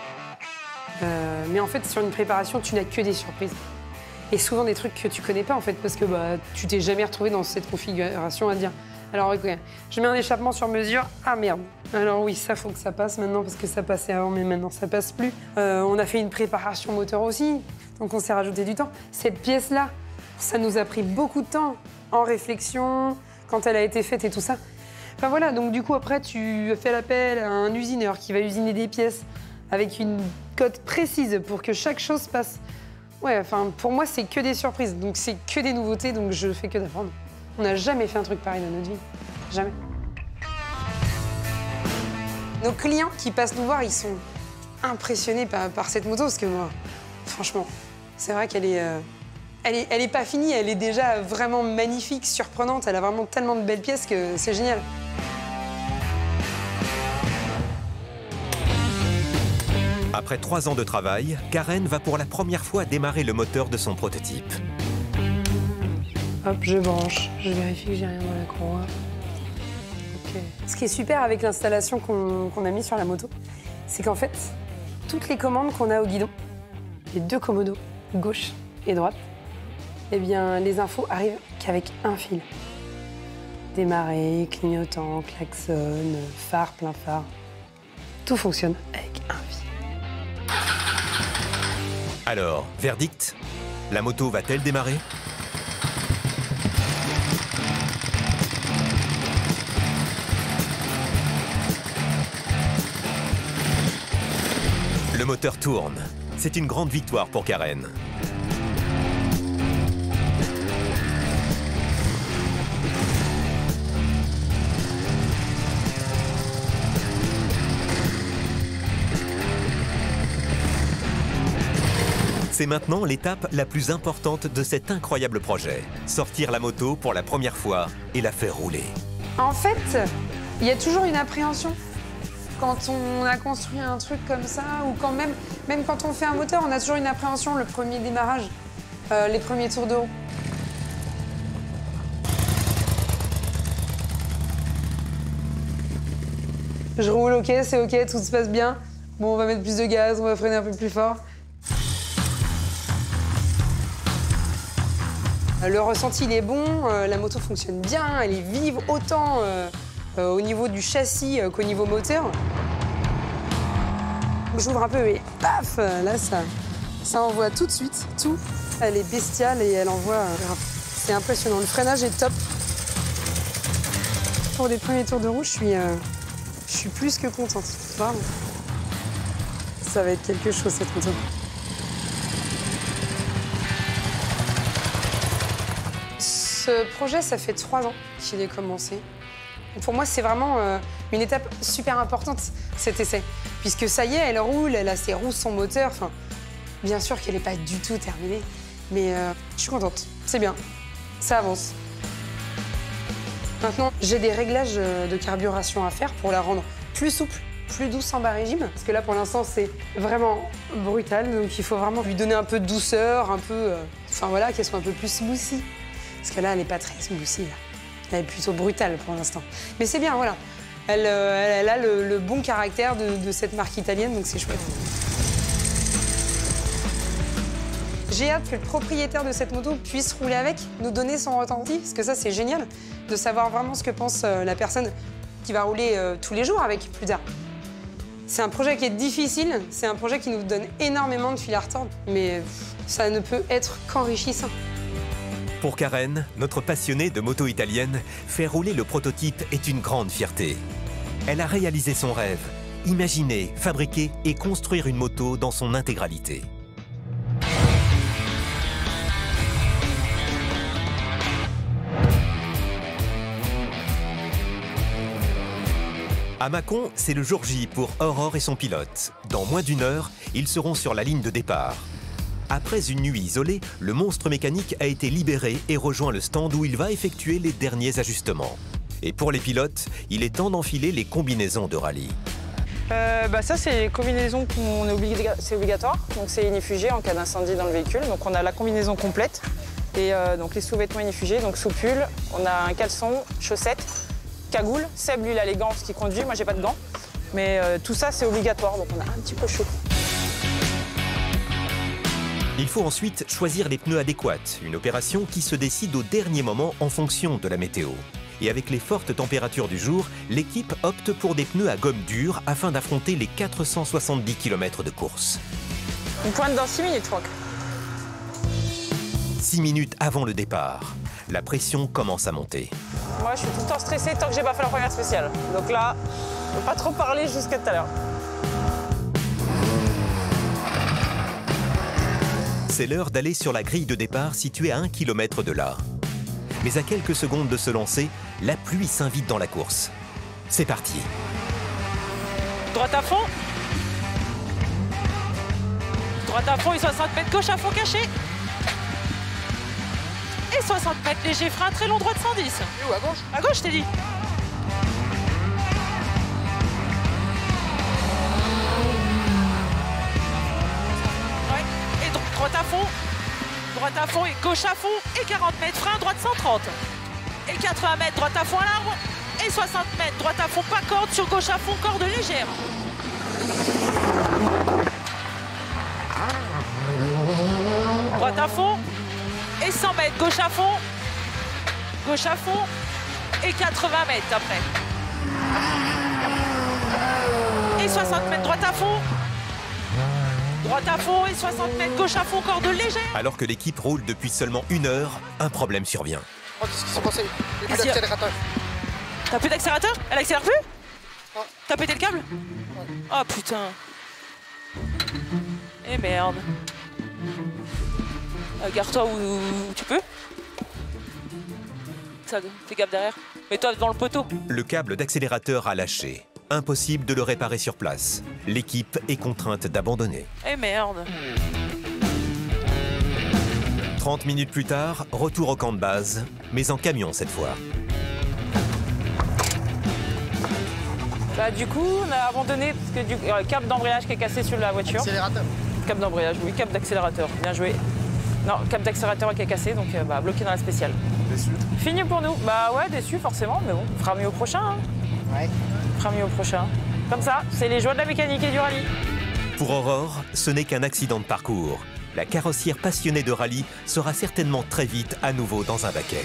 Mais en fait, sur une préparation, tu n'as que des surprises. Et souvent des trucs que tu connais pas en fait, parce que tu t'es jamais retrouvé dans cette configuration à dire. Alors ok, je mets un échappement sur mesure, ah merde. Alors oui, ça faut que ça passe maintenant, parce que ça passait avant, mais maintenant ça passe plus. On a fait une préparation moteur aussi, donc on s'est rajouté du temps. Cette pièce-là, ça nous a pris beaucoup de temps, en réflexion, quand elle a été faite et tout ça. Enfin voilà, donc du coup après tu fais l'appel à un usineur qui va usiner des pièces avec une cote précise pour que chaque chose passe. Ouais, enfin pour moi c'est que des surprises, donc c'est que des nouveautés, donc je fais que d'apprendre. On n'a jamais fait un truc pareil dans notre vie, jamais. Nos clients qui passent nous voir, ils sont impressionnés par cette moto, parce que moi, franchement, c'est vrai qu'elle est... Elle est pas finie, elle est déjà vraiment magnifique, surprenante. Elle a vraiment tellement de belles pièces que c'est génial. Après 3 ans de travail, Karen va pour la première fois démarrer le moteur de son prototype. Hop, je branche. Je vérifie que j'ai rien dans la courroie. Ok. Ce qui est super avec l'installation qu'on a mis sur la moto, c'est qu'en fait, toutes les commandes qu'on a au guidon, les 2 commodos, gauche et droite, eh bien, les infos arrivent qu'avec un fil. Démarrer, clignotant, klaxon, phare, plein phare. Tout fonctionne avec un fil. Alors, verdict, la moto va-t-elle démarrer? Le moteur tourne. C'est une grande victoire pour Karen. C'est maintenant l'étape la plus importante de cet incroyable projet. Sortir la moto pour la première fois et la faire rouler. En fait, il y a toujours une appréhension. Quand on a construit un truc comme ça, ou quand même quand on fait un moteur, on a toujours une appréhension, le premier démarrage, les premiers tours de roue. Je roule, ok, c'est ok, tout se passe bien. Bon, on va mettre plus de gaz, on va freiner un peu plus fort. Le ressenti, il est bon, la moto fonctionne bien, elle est vive autant au niveau du châssis qu'au niveau moteur. J'ouvre un peu et paf, là, ça envoie tout de suite, tout. Elle est bestiale et elle envoie... c'est impressionnant, le freinage est top. Pour des premiers tours de roue, je suis plus que contente, vraiment. Ça va être quelque chose, cette moto. Ce projet, ça fait 3 ans qu'il est commencé. Pour moi, c'est vraiment une étape super importante, cet essai. Puisque ça y est, elle roule, elle a ses roues, son moteur. Enfin, bien sûr qu'elle n'est pas du tout terminée, mais je suis contente. C'est bien, ça avance. Maintenant, j'ai des réglages de carburation à faire pour la rendre plus souple, plus douce en bas régime. Parce que là, pour l'instant, c'est vraiment brutal. Donc, il faut vraiment lui donner un peu de douceur, un peu... enfin, voilà, qu'elle soit un peu plus smoothie. Parce que là, elle n'est pas très smoothie, là. Elle est plutôt brutale pour l'instant. Mais c'est bien, voilà. Elle a le bon caractère de cette marque italienne, donc c'est chouette. J'ai hâte que le propriétaire de cette moto puisse rouler avec, nous donner son ressenti, parce que ça, c'est génial, de savoir vraiment ce que pense la personne qui va rouler tous les jours avec plus tard. C'est un projet qui est difficile, c'est un projet qui nous donne énormément de fil à retordre, mais ça ne peut être qu'enrichissant. Pour Karen, notre passionnée de moto italienne, faire rouler le prototype est une grande fierté. Elle a réalisé son rêve, imaginer, fabriquer et construire une moto dans son intégralité. À Mâcon, c'est le jour J pour Aurore et son pilote. Dans moins d'une heure, ils seront sur la ligne de départ. Après une nuit isolée, le monstre mécanique a été libéré et rejoint le stand où il va effectuer les derniers ajustements. Et pour les pilotes, il est temps d'enfiler les combinaisons de rallye. Ça, c'est les combinaisons qu'on est c'est obligatoire. Donc c'est inifugé en cas d'incendie dans le véhicule. Donc on a la combinaison complète et donc les sous-vêtements inifugés, donc sous-pull, on a un caleçon, chaussettes, cagoule. Seb, lui, il a les gants parce qu'il conduit. Moi, j'ai pas de gants. Mais tout ça, c'est obligatoire. Donc on a un petit peu chaud. Il faut ensuite choisir les pneus adéquats, une opération qui se décide au dernier moment en fonction de la météo. Et avec les fortes températures du jour, l'équipe opte pour des pneus à gomme dure afin d'affronter les 470 km de course. On pointe dans 6 minutes, Franck. 6 minutes avant le départ, la pression commence à monter. Moi, je suis tout le temps stressée tant que j'ai pas fait la première spéciale. Donc là, je ne peux pas trop parler jusqu'à tout à l'heure. C'est l'heure d'aller sur la grille de départ située à 1 km de là. Mais à quelques secondes de se lancer, la pluie s'invite dans la course. C'est parti. Droite à fond. Droite à fond et 60 mètres gauche à fond caché. Et 60 mètres léger frein très long droite 110. Et où, à gauche? À gauche, je t'ai dit. Ouais. Et droite à fond et gauche à fond et 40 mètres frein droite 130. Et 80 mètres droite à fond à l'arbre. Et 60 mètres droite à fond pas corde sur gauche à fond corde légère. Droite à fond. Et 100 mètres, gauche à fond et 80 mètres après. Et 60 mètres, droite à fond et 60 mètres, gauche à fond, corde légère. Alors que l'équipe roule depuis seulement 1 heure, un problème survient. Oh, qu'est-ce qui s'est passé? Il n'y a plus d'accélérateur. T'as plus d'accélérateur? Elle accélère plus? Non. T'as pété le câble? Ouais. Oh putain. Eh merde. Gare-toi où tu peux. Ça, fais gaffe derrière. Mets-toi devant le poteau. Le câble d'accélérateur a lâché. Impossible de le réparer sur place. L'équipe est contrainte d'abandonner. Eh merde. 30 minutes plus tard, retour au camp de base, mais en camion cette fois. Bah, du coup, on a abandonné parce que le câble d'embrayage qui est cassé sur la voiture. Accélérateur. Câble d'embrayage, oui, câble d'accélérateur. Bien joué. Non, câble d'accélérateur qui est cassé, donc bloqué dans la spéciale. Déçu? Fini pour nous. Bah ouais, déçu forcément, mais bon, on fera mieux au prochain. Hein. Ouais. On fera mieux au prochain. Comme ça, c'est les joies de la mécanique et du rallye. Pour Aurore, ce n'est qu'un accident de parcours. La carrossière passionnée de rallye sera certainement très vite à nouveau dans un baquet.